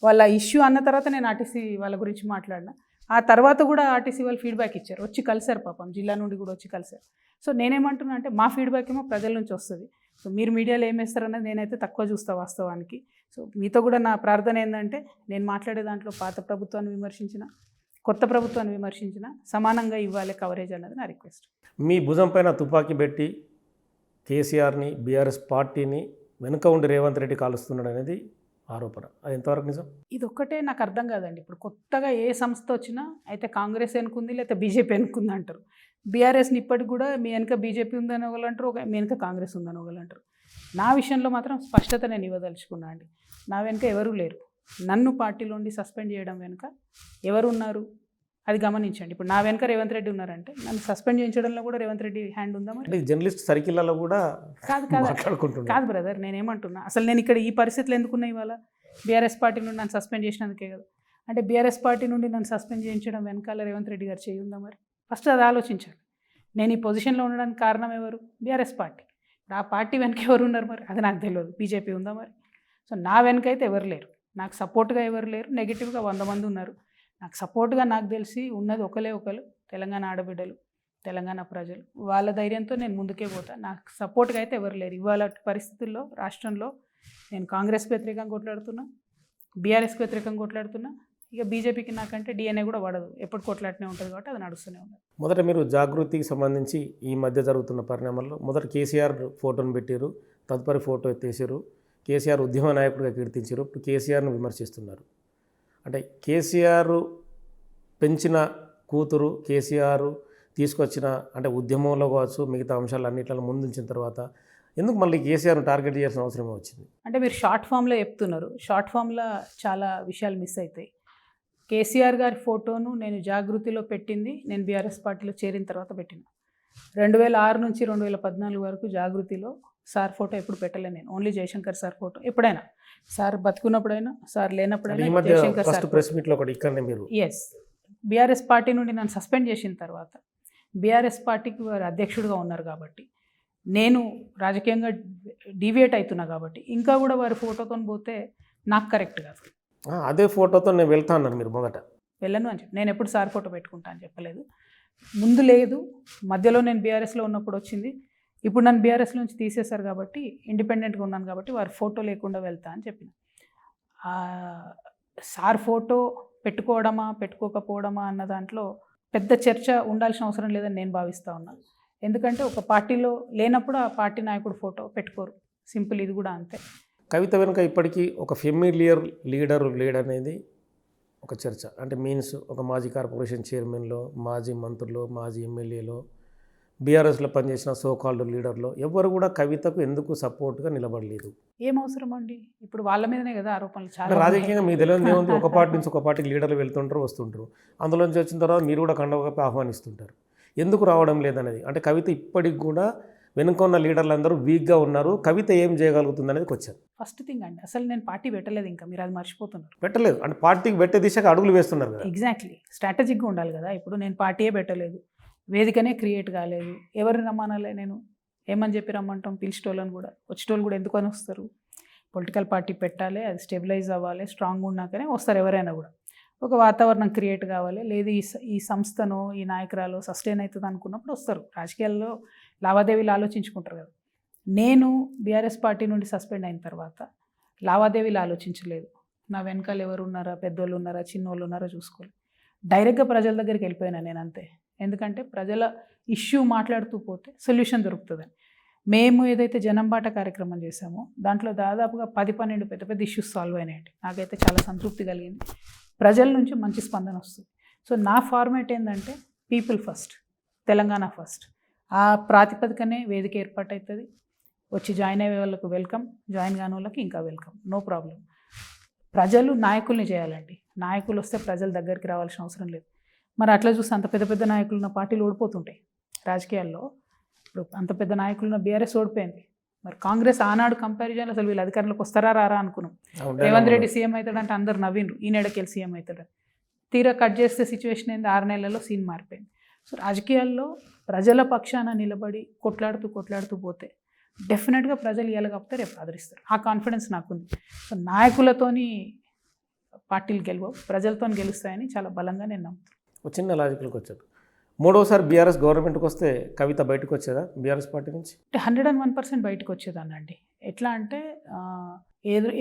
వాళ్ళ ఇష్యూ అన్న తర్వాత నేను ఆర్టీసీ వాళ్ళ గురించి మాట్లాడినా. ఆ తర్వాత కూడా ఆర్టీసీ వాళ్ళు ఫీడ్బ్యాక్ ఇచ్చారు, వచ్చి కలిసారు పాపం, జిల్లా నుండి కూడా వచ్చి కలిసారు. సో నేనేమంటున్నా అంటే మా ఫీడ్బ్యాక్ ఏమో ప్రజల నుంచి వస్తుంది. సో మీరు మీడియాలో ఏం వేస్తారన్నది నేనైతే తక్కువ చూస్తా వాస్తవానికి. సో మీతో కూడా నా ప్రార్థన ఏంటంటే, నేను మాట్లాడే దాంట్లో పాత ప్రభుత్వాన్ని విమర్శించిన, కొత్త ప్రభుత్వాన్ని విమర్శించిన సమానంగా ఇవ్వాలి కవరేజ్ అన్నది నా రిక్వెస్ట్. మీ భుజం పైన తుపాకీ పెట్టి కేసీఆర్ని, బీఆర్ఎస్ పార్టీని వెనుక ఉండి రేవంత్ రెడ్డి కాలుస్తున్నాడు అనేది ఆరోపణ. అది ఎంతవరకు నిజం? ఇది ఒక్కటే నాకు అర్థం కాదండి. ఇప్పుడు కొత్తగా ఏ సంస్థ వచ్చినా అయితే కాంగ్రెస్ వెనుకుంది, లేకపోతే బీజేపీ వెనుకుంది అంటారు. బీఆర్ఎస్ని ఇప్పటికి కూడా మీ వెనుక బీజేపీ ఉందని ఒకళ్ళు అంటారు, మీ వెనుక కాంగ్రెస్ ఉందని ఒకళ్ళు అంటారు. నా విషయంలో మాత్రం స్పష్టత నేను ఇవ్వదలుచుకున్నా అండి. నా వెనుక ఎవరూ లేరు. నన్ను పార్టీలోండి సస్పెండ్ చేయడం వెనుక ఎవరు ఉన్నారు అది గమనించండి. ఇప్పుడు నా వెనుక రేవంత్ రెడ్డి ఉన్నారంటే నన్ను సస్పెండ్ చేయించడంలో కూడా రేవంత్ రెడ్డి హ్యాండ్ ఉందా? మరి జర్నలిస్ట్ సర్కిల్లలో కూడా కాదు బ్రదర్, నేనేమంటున్నా, అసలు నేను ఇక్కడ ఈ పరిస్థితులు ఎందుకున్నా ఇవాళ బీఆర్ఎస్ పార్టీ నుండి నన్ను సస్పెండ్ చేసినందుకే కదా. అంటే బీఆర్ఎస్ పార్టీ నుండి నన్ను సస్పెండ్ చేయించడం వెనకాల రేవంత్ రెడ్డి గారు చేయి ఉందా? మరి ఫస్ట్ అది ఆలోచించాలి. నేను ఈ పొజిషన్లో ఉండడానికి కారణం ఎవరు? BRS party. ఆ పార్టీ వెనక ఎవరు ఉన్నారు? మరి అది నాకు తెలియదు. బీజేపీ ఉందా? మరి సో నా వెనక అయితే ఎవరు లేరు, నాకు సపోర్ట్గా ఎవరు లేరు. నెగిటివ్గా 100 మంది ఉన్నారు. నాకు సపోర్ట్గా నాకు తెలిసి ఉన్నది ఒకరు, తెలంగాణ ఆడబిడ్డలు, తెలంగాణ ప్రజలు. వాళ్ళ ధైర్యంతో నేను ముందుకే పోతా. నాకు సపోర్ట్గా అయితే ఎవరు లేరు. ఇవాళ పరిస్థితుల్లో రాష్ట్రంలో నేను కాంగ్రెస్ వ్యతిరేకంగా కొట్లాడుతున్నా, బీఆర్ఎస్కి వ్యతిరేకంగా కొట్లాడుతున్నా. ఇక బీజేపీకి నాకంటే డిఎన్ఏ కూడా పడదు, ఎప్పుడు కొట్లాటనే ఉంటుంది కాబట్టి అది నడుస్తూనే ఉంటుంది. మొదట మీరు జాగృతికి సంబంధించి ఈ మధ్య జరుగుతున్న పరిణామాల్లో మొదట కేసీఆర్ ఫోటోను పెట్టారు, తదుపరి ఫోటో ఎత్తేసారు, కేసీఆర్ ఉద్యమ నాయకుడిగా కీర్తించారు. ఇప్పుడు కేసీఆర్ను విమర్శిస్తున్నారు. అంటే కేసీఆర్ పెంచిన కూతురు, కేసీఆర్ తీసుకొచ్చిన అంటే ఉద్యమంలో కావచ్చు మిగతా అంశాలు అన్నింటిలో ముందుంచిన తర్వాత ఎందుకు మళ్ళీ కేసీఆర్ను టార్గెట్ చేయాల్సిన అవసరం వచ్చింది? అంటే మీరు షార్ట్ ఫామ్లో చెప్తున్నారు, షార్ట్ ఫామ్లో చాలా విషయాలు మిస్ అవుతాయి. కేసీఆర్ గారి ఫోటోను నేను జాగృతిలో పెట్టింది నేను బీఆర్ఎస్ పార్టీలో చేరిన తర్వాత పెట్టిన. 2006 నుంచి 2014 వరకు జాగృతిలో సార్ ఫోటో ఎప్పుడు పెట్టలేదు నేను. ఓన్లీ జయశంకర్ సార్ ఫోటో ఎప్పుడైనా, సార్ బతుకున్నప్పుడైనా, సార్ లేనప్పుడైనా జయశంకర్ సార్ ప్రెస్ మీట్లో ఒకటి ఇక్కడనే మీరు. ఎస్, బీఆర్ఎస్ పార్టీ నుండి నన్ను సస్పెండ్ చేసిన తర్వాత బీఆర్ఎస్ పార్టీకి వారు అధ్యక్షుడిగా ఉన్నారు కాబట్టి, నేను రాజకీయంగా డీవియేట్ అవుతున్నా కాబట్టి ఇంకా కూడా వారి ఫోటోతో పోతే నాకు కరెక్ట్ కాదు. అదే ఫోటోతో నేను వెళ్తా అన్నారు మీరు. మొదట వెళ్ళను అని చెప్పి నేను ఎప్పుడు సార్ ఫోటో పెట్టుకుంటా అని చెప్పలేదు. ముందు లేదు, మధ్యలో నేను బీఆర్ఎస్లో ఉన్నప్పుడు వచ్చింది. ఇప్పుడు నన్ను బీఆర్ఎస్ నుంచి తీసేశారు కాబట్టి ఇండిపెండెంట్గా ఉన్నాను కాబట్టి వారి ఫోటో లేకుండా వెళ్తా అని చెప్పిన. సార్ ఫోటో పెట్టుకోవడమా పెట్టుకోకపోవడమా అన్న దాంట్లో పెద్ద చర్చ ఉండాల్సిన అవసరం లేదని నేను భావిస్తూ ఉన్నాను. ఎందుకంటే ఒక పార్టీలో లేనప్పుడు ఆ పార్టీ నాయకుడు ఫోటో పెట్టుకోరు, సింపుల్. ఇది కూడా అంతే. కవిత వెనుక ఇప్పటికీ ఒక ఫెమిలియర్ లీడర్ అనేది ఒక చర్చ. అంటే మీన్స్ ఒక మాజీ కార్పొరేషన్ చైర్మన్లో, మాజీ మంత్రులు, మాజీ ఎమ్మెల్యేలో, బీఆర్ఎస్లో పనిచేసిన సోకాల్డ్ లీడర్లో ఎవరు కూడా కవితకు ఎందుకు సపోర్ట్గా నిలబడలేదు? ఏం అవసరం అండి? ఇప్పుడు వాళ్ళ మీదనే కదా ఆరోపణలు చాలా. రాజకీయంగా మీకు తెలియదు ఏముంది, ఒక పార్టీ నుంచి ఒక పార్టీకి లీడర్లు వెళ్తుంటారు, వస్తుంటారు. అందులోంచి వచ్చిన తర్వాత మీరు కూడా కండవకప్పి ఆహ్వానిస్తుంటారు. ఎందుకు రావడం లేదనేది. అంటే కవిత ఇప్పటికి కూడా వెనుక ఉన్న లీడర్లు అందరూ వీక్గా ఉన్నారు, కవిత ఏం చేయగలుగుతుంది అనేది వచ్చారు. ఫస్ట్ థింగ్ అండి, అసలు నేను పార్టీ పెట్టలేదు, ఇంకా మీరు అది మర్చిపోతున్నారు. పెట్టలేదు అంటే పార్టీకి పెట్టే దిశగా అడుగులు వేస్తున్నారు కదా. ఎగ్జాక్ట్లీ, స్ట్రాటజిక్గా ఉండాలి కదా. ఇప్పుడు నేను పార్టీయే పెట్టలేదు, వేదికనే క్రియేట్ కాలేదు, ఎవరిని రమ్మనాలే? నేను ఏమని చెప్పి రమ్మంటాం? పిలిచేటోళ్ళని కూడా, వచ్చేటోళ్ళు కూడా ఎందుకని వస్తారు? పొలిటికల్ పార్టీ పెట్టాలి, అది స్టెబిలైజ్ అవ్వాలి, స్ట్రాంగ్ ఉన్నాకనే వస్తారు ఎవరైనా కూడా. ఒక వాతావరణం క్రియేట్ కావాలి, లేదు ఈ సంస్థను, ఈ నాయకురాలు సస్టైన్ అవుతుంది అనుకున్నప్పుడు వస్తారు. రాజకీయాల్లో లావాదేవీలు ఆలోచించుకుంటారు కదా. నేను బీఆర్ఎస్ పార్టీ నుండి సస్పెండ్ అయిన తర్వాత లావాదేవీలు ఆలోచించలేదు. నా వెనకాల ఎవరు ఉన్నారా, పెద్దోళ్ళు ఉన్నారా, చిన్నోళ్ళు ఉన్నారా చూసుకోలేదు. డైరెక్ట్గా ప్రజల దగ్గరికి వెళ్ళిపోయినా నేను, అంతే. ఎందుకంటే ప్రజల ఇష్యూ మాట్లాడుతూ పోతే సొల్యూషన్ దొరుకుతుందని. మేము ఏదైతే జనం బాట కార్యక్రమం చేశామో దాంట్లో దాదాపుగా 10-12 పెద్ద పెద్ద ఇష్యూస్ సాల్వ్ అయినాయండి. నాకైతే చాలా సంతృప్తి కలిగింది. ప్రజల నుంచి మంచి స్పందన వస్తుంది. సో నా ఫార్మేట్ ఏంటంటే పీపుల్ ఫస్ట్, తెలంగాణ ఫస్ట్. ఆ ప్రాతిపదికనే వేదిక ఏర్పాటు అవుతుంది. వచ్చి జాయిన్ అయ్యే వాళ్ళకు వెల్కమ్, జాయిన్ కాని వాళ్ళకి ఇంకా వెల్కమ్, నో ప్రాబ్లం. ప్రజలు నాయకుల్ని చేయాలండి. నాయకులు వస్తే ప్రజల దగ్గరికి రావాల్సిన అవసరం లేదు. మరి అట్లా చూస్తే అంత పెద్ద పెద్ద నాయకులు ఉన్న పార్టీలు ఓడిపోతుంటాయి రాజకీయాల్లో. ఇప్పుడు అంత పెద్ద నాయకులున్న బీఆర్ఎస్ ఓడిపోయింది. మరి కాంగ్రెస్ ఆనాడు కంపారిజన్ అసలు వీళ్ళు అధికారంలోకి వస్తారా రారా అనుకున్నాం. రేవంత్ రెడ్డి సీఎం అవుతాడంటే అందరు నవ్విండ్రు, ఈయనడకెళ్ళి సీఎం అవుతాడు. తీరా కట్ చేస్తే సిచ్యువేషన్ ఏంది, 6 నెలల్లో సీన్ మారిపోయింది. సో రాజకీయాల్లో ప్రజల పక్షాన నిలబడి కొట్లాడుతూ పోతే డెఫినెట్గా ప్రజలు ఇవాళ కాకపోతే రేపు ఆదరిస్తారు. ఆ కాన్ఫిడెన్స్ నాకుంది. సో నాయకులతోని పార్టీలు గెలవవు, ప్రజలతో గెలుస్తాయని చాలా బలంగా నేను నమ్ముతాను. ఒక చిన్న లాజికల్కి వచ్చారు. మూడోసారి బీఆర్ఎస్ గవర్నమెంట్కి వస్తే కవిత బయటకు వచ్చేదా బీఆర్ఎస్ పార్టీ నుంచి? అంటే 101% బయటకు వచ్చేదానండి. ఎట్లా అంటే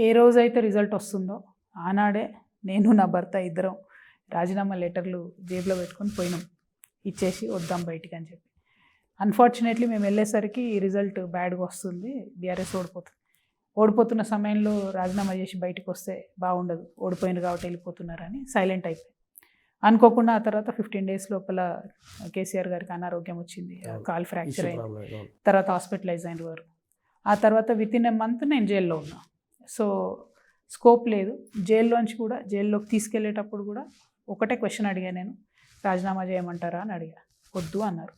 ఏ రోజైతే రిజల్ట్ వస్తుందో ఆనాడే నేను నా భర్త ఇద్దరం రాజీనామా లెటర్లు జేబులో పెట్టుకొని పోయినాం, ఇచ్చేసి వద్దాం బయటికి అని చెప్పి. అన్ఫార్చునేట్లీ మేము వెళ్ళేసరికి ఈ రిజల్ట్ బ్యాడ్గా వస్తుంది, బీఆర్ఎస్ ఓడిపోతున్న సమయంలో రాజీనామా చేసి బయటకు వస్తే బాగుండదు, ఓడిపోయింది కాబట్టి వెళ్ళిపోతున్నారని సైలెంట్ అయిపోయి అనుకోకుండా ఆ తర్వాత 15 days లోపల కేసీఆర్ గారికి అనారోగ్యం వచ్చింది, కాల్ ఫ్రాక్చర్ అయింది, తర్వాత హాస్పిటలైజ్ అయిన వారు. ఆ తర్వాత వితిన్ ఎ మంత్ నేను జైల్లో ఉన్నా. సో స్కోప్ లేదు. జైల్లోకి తీసుకెళ్లేటప్పుడు కూడా ఒకటే క్వశ్చన్ అడిగాను నేను, రాజీనామా చేయమంటారా అని అడిగా. వద్దు అన్నారు.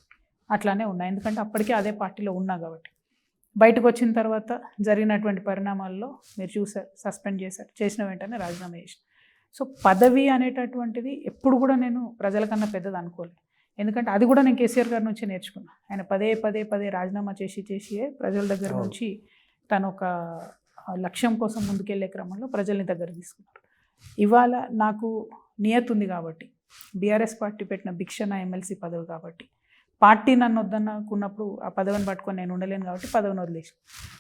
అట్లానే ఉన్నా, ఎందుకంటే అప్పటికే అదే పార్టీలో ఉన్నా కాబట్టి. బయటకు వచ్చిన తర్వాత జరిగినటువంటి పరిణామాల్లో మీరు చూసారు, సస్పెండ్ చేశారు, చేసిన వెంటనే రాజీనామా చేసిన. సో పదవి అనేటటువంటిది ఎప్పుడు కూడా నేను ప్రజల కన్నా పెద్దది అనుకోలేదు. ఎందుకంటే అది కూడా నేను కేసీఆర్ గారి నుంచే నేర్చుకున్నా. ఆయన పదే రాజీనామా చేసియే ప్రజల దగ్గర నుంచి తను ఒక లక్ష్యం కోసం ముందుకెళ్లే క్రమంలో ప్రజల్ని దగ్గర తీసుకున్నారు. ఇవాళ నాకు నియతి ఉంది కాబట్టి, బీఆర్ఎస్ పార్టీ పెట్టిన భిక్షణ ఎమ్మెల్సీ పదవి కాబట్టి, పార్టీ నన్ను వద్దనుకున్నప్పుడు ఆ పదవిని పట్టుకొని నేను ఉండలేను కాబట్టి పదవిని వదిలేసి,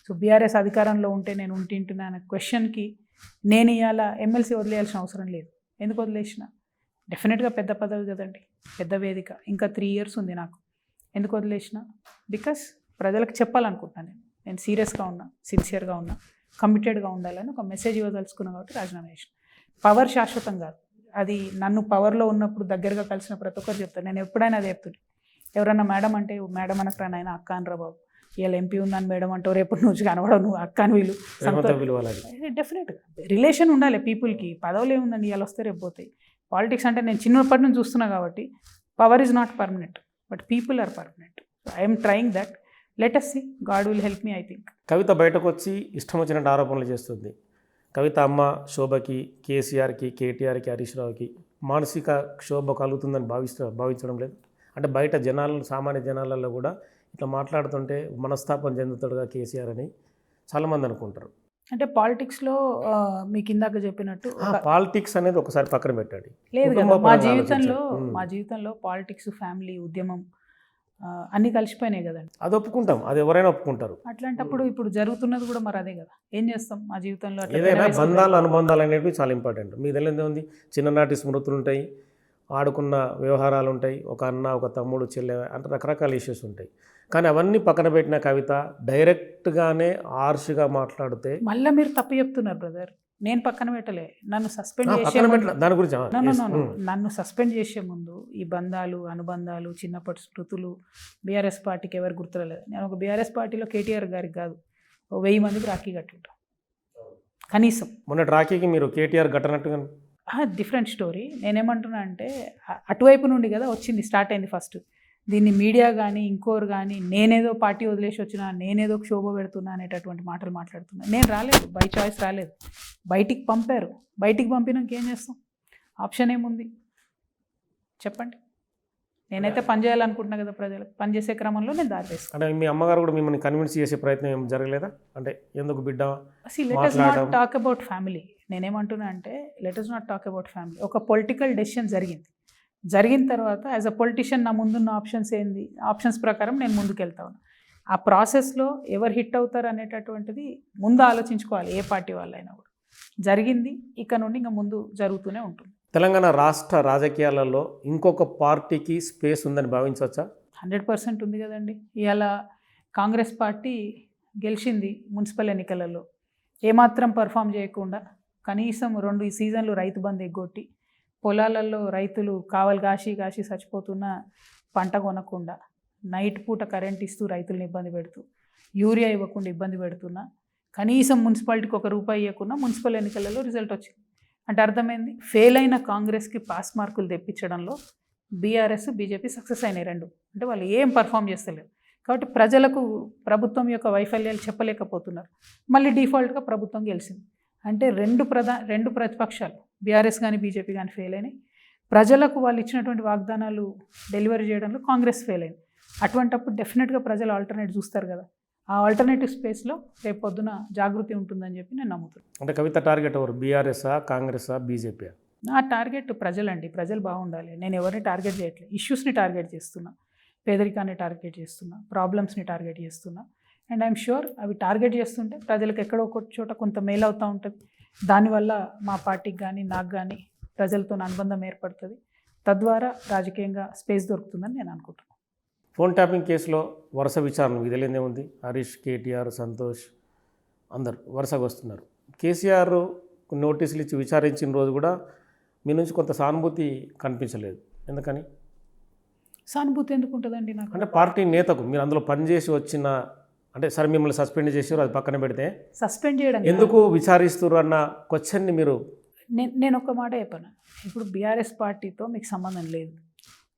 సో బీఆర్ఎస్ అధికారంలో ఉంటే నేను ఉంటుంటున్నా అనే క్వశ్చన్కి నేను ఇవాళ ఎమ్మెల్సీ వదిలేయాల్సిన అవసరం లేదు. ఎందుకు వదిలేసిన? డెఫినెట్గా పెద్ద పదవి కదండి, పెద్ద వేదిక, ఇంకా 3 years ఉంది నాకు. ఎందుకు వదిలేసిన? బికాస్ ప్రజలకు చెప్పాలనుకుంటున్నాను. నేను సీరియస్గా ఉన్నా, సిన్సియర్గా ఉన్నా, కమిటెడ్గా ఉండాలని ఒక మెసేజ్ ఇవ్వదలుచుకున్నాను కాబట్టి రాజీనామా చేసిన. పవర్ శాశ్వతం కాదు. అది నన్ను పవర్లో ఉన్నప్పుడు దగ్గరగా కలిసిన ప్రతి ఒక్కరు చెప్తాను. నేను ఎప్పుడైనా అది చెప్తాను. ఎవరన్నా మేడం అంటే మేడం అనకరా నాయన, అక్క అనరా బాబు. ఇవాళ ఎంపీ ఉందని మేడం అంటావు, రేపు నుంచి కనబడవు, నువ్వు అక్క అని వీళ్ళు. డెఫినెట్గా రిలేషన్ ఉండాలి పీపుల్కి. పదవులు ఏముందండి, ఇవాళ వస్తే రేపు పోతాయి. పాలిటిక్స్ అంటే నేను చిన్నప్పటి నుంచి చూస్తున్నా కాబట్టి power is not permanent, but people are permanent. I'm trying that. Let us see, god will help me, I think. Kavitha బయటకు వచ్చి ఇష్టం వచ్చినట్టు ఆరోపణలు చేస్తుంది. కవిత అమ్మ శోభకి, కేసీఆర్కి, కేటీఆర్కి, హరీష్ రావుకి మానసిక క్షోభ కలుగుతుందని భావించడం లేదు. అంటే బయట సామాన్య జనాలలో కూడా ఇట్లా మాట్లాడుతుంటే మనస్తాపం చెందుతాడుగా కేసీఆర్ అని చాలామంది అనుకుంటారు. అంటే పాలిటిక్స్లో మీకు ఇందాక చెప్పినట్టు పాలిటిక్స్ అనేది ఒకసారి పక్కన పెట్టండి. లేదు కదా, మా జీవితంలో పాలిటిక్స్, ఫ్యామిలీ, ఉద్యమం అన్నీ కలిసిపోయినాయి కదండి. అది ఒప్పుకుంటాం, అది ఎవరైనా ఒప్పుకుంటారు. అట్లాంటప్పుడు ఇప్పుడు జరుగుతున్నది కూడా మరి అదే కదా. ఏం చేస్తాం మా జీవితంలో? ఏదైనా బంధాలు, అనుబంధాలు అనేవి చాలా ఇంపార్టెంట్. మీ తెలియదు ఉంది, చిన్ననాటి స్మృతులు ఉంటాయి, ఆడుకున్న వ్యవహారాలు ఉంటాయి, ఒక అన్న, ఒక తమ్ముడు, చెల్లె అంటే రకరకాల ఇష్యూస్ ఉంటాయి. కానీ అవన్నీ పక్కన పెట్టిన కవిత డైరెక్ట్గానే హార్ష్గా మాట్లాడితే మళ్ళీ మీరు తప్పు చెప్తున్నారు బ్రదర్. నేను పక్కన పెట్టలే, నన్ను సస్పెండ్ దాని గురించి నన్ను సస్పెండ్ చేసే ముందు ఈ బంధాలు, అనుబంధాలు, చిన్నప్పటి స్మృతులు బీఆర్ఎస్ పార్టీకి ఎవరు గుర్తురాలేదు. నేను ఒక బీఆర్ఎస్ పార్టీలో కేటీఆర్ గారికి కాదు, 1000 మందికి రాఖీ కట్టుంటాం కనీసం. మొన్న రాఖీకి మీరు కేటీఆర్ కట్టనట్టుగా డిఫరెంట్ స్టోరీ. నేనేమంటున్నా అంటే అటువైపు నుండి కదా వచ్చింది, స్టార్ట్ అయింది ఫస్ట్. దీన్ని మీడియా కానీ ఇంకోరు కానీ నేనేదో పార్టీ వదిలేసి వచ్చినా, నేనేదో క్షోభ పెడుతున్నా అనేటటువంటి మాటలు మాట్లాడుతున్నా. నేను రాలేదు, బై చాయిస్ రాలేదు, బయటికి పంపారు. బయటికి పంపినాక ఏం చేస్తాం? ఆప్షన్ ఏముంది చెప్పండి. నేనైతే పని చేయాలనుకుంటున్నా కదా ప్రజలకు. పని చేసే క్రమంలో నేను దారి వేస్తాను. అంటే మీ అమ్మగారు కూడా మిమ్మల్ని కన్విన్స్ చేసే ప్రయత్నం ఏం జరగలేదా? అంటే ఎందుకు బిడ్డ, let us not talk about family. నేనేమంటున్నా అంటే let us not talk about family. ఒక పొలిటికల్ డెసిషన్ జరిగిన తర్వాత యాజ్ అ పొలిటీషియన్ నా ముందున్న ఆప్షన్స్ ఏంది, ఆప్షన్స్ ప్రకారం నేను ముందుకు వెళ్తాను. ఆ ప్రాసెస్లో ఎవరు హిట్ అవుతారు అనేటటువంటిది ముందు ఆలోచించుకోవాలి, ఏ పార్టీ వాళ్ళైనా కూడా. జరిగింది, ఇక నుండి ఇంకా ముందు జరుగుతూనే ఉంటుంది. తెలంగాణ రాష్ట్ర రాజకీయాలలో ఇంకొక పార్టీకి స్పేస్ ఉందని భావించవచ్చా? 100% ఉంది కదండి. ఇవాళ కాంగ్రెస్ పార్టీ గెలిచింది మున్సిపల్ ఎన్నికలలో, ఏమాత్రం పర్ఫామ్ చేయకుండా కనీసం 2 సీజన్లు రైతు బంధు ఎగ్గొట్టి, పొలాలలో రైతులు కావలి కాశీ చచ్చిపోతున్న పంట కొనకుండా, నైట్ పూట కరెంట్ ఇస్తూ రైతులను ఇబ్బంది పెడుతూ, యూరియా ఇవ్వకుండా ఇబ్బంది పెడుతున్నా, కనీసం మున్సిపాలిటీకి 1 రూపాయి ఇవ్వకుండా మున్సిపల్ ఎన్నికలలో రిజల్ట్ వచ్చింది. అంటే అర్థమైంది, ఫెయిల్ అయిన కాంగ్రెస్కి పాస్ మార్కులు తెప్పించడంలో బీఆర్ఎస్, బీజేపీ సక్సెస్ అయినాయి 2. అంటే వాళ్ళు ఏం పర్ఫామ్ చేస్తలేరు కాబట్టి ప్రజలకు ప్రభుత్వం యొక్క వైఫల్యాలు చెప్పలేకపోతున్నారు. మళ్ళీ డిఫాల్ట్గా ప్రభుత్వం గెలిచింది. అంటే రెండు ప్రతిపక్షాలు బీఆర్ఎస్ కానీ బీజేపీ కానీ ఫెయిల్ అయినాయి. ప్రజలకు వాళ్ళు ఇచ్చినటువంటి వాగ్దానాలు డెలివరీ చేయడంలో కాంగ్రెస్ ఫెయిల్ అయింది. అటువంటప్పుడు డెఫినెట్గా ప్రజలు ఆల్టర్నేట్ చూస్తారు కదా. ఆ ఆల్టర్నేటివ్ స్పేస్లో రేపు పొద్దున జాగృతి ఉంటుందని చెప్పి నేను నమ్ముతున్నాను. అంటే కవిత టార్గెట్ ఎవరు, బీఆర్ఎస్ఆ, కాంగ్రెసా, బీజేపీ? నా టార్గెట్ ప్రజలండి. ప్రజలు బాగుండాలి. నేను ఎవరిని టార్గెట్ చేయట్లేదు. ఇష్యూస్ని టార్గెట్ చేస్తున్నా, పేదరికాన్ని టార్గెట్ చేస్తున్నా, ప్రాబ్లమ్స్ని టార్గెట్ చేస్తున్నా. అండ్ ఐఎమ్ షూర్ అవి టార్గెట్ చేస్తుంటే ప్రజలకు ఎక్కడో ఒక చోట కొంత మేలు అవుతూ ఉంటుంది. దానివల్ల మా పార్టీకి కానీ నాకు కానీ ప్రజలతో అనుబంధం ఏర్పడుతుంది. తద్వారా రాజకీయంగా స్పేస్ దొరుకుతుందని నేను అనుకుంటున్నాను. ఫోన్ ట్యాపింగ్ కేసులో వరుస విచారణ మీకు తెలియదే ఉంది. హరీష్, కేటీఆర్, సంతోష్ అందరు వరుసగా వస్తున్నారు. కేసీఆర్ నోటీసులు ఇచ్చి విచారించిన రోజు కూడా మీ నుంచి కొంత సానుభూతి కనిపించలేదు. ఎందుకని? సానుభూతి ఎందుకు ఉంటుందండి నాకు? అంటే పార్టీ నేతకు మీరు అందులో పనిచేసి వచ్చిన, అంటే సరే మిమ్మల్ని సస్పెండ్ చేసారు, అది పక్కన పెడితే సస్పెండ్ చేయడం ఎందుకు విచారిస్తారు అన్న క్వశ్చన్ని మీరు. నేను ఒక మాట చెప్పాను. ఇప్పుడు బీఆర్ఎస్ పార్టీతో మీకు సంబంధం లేదు.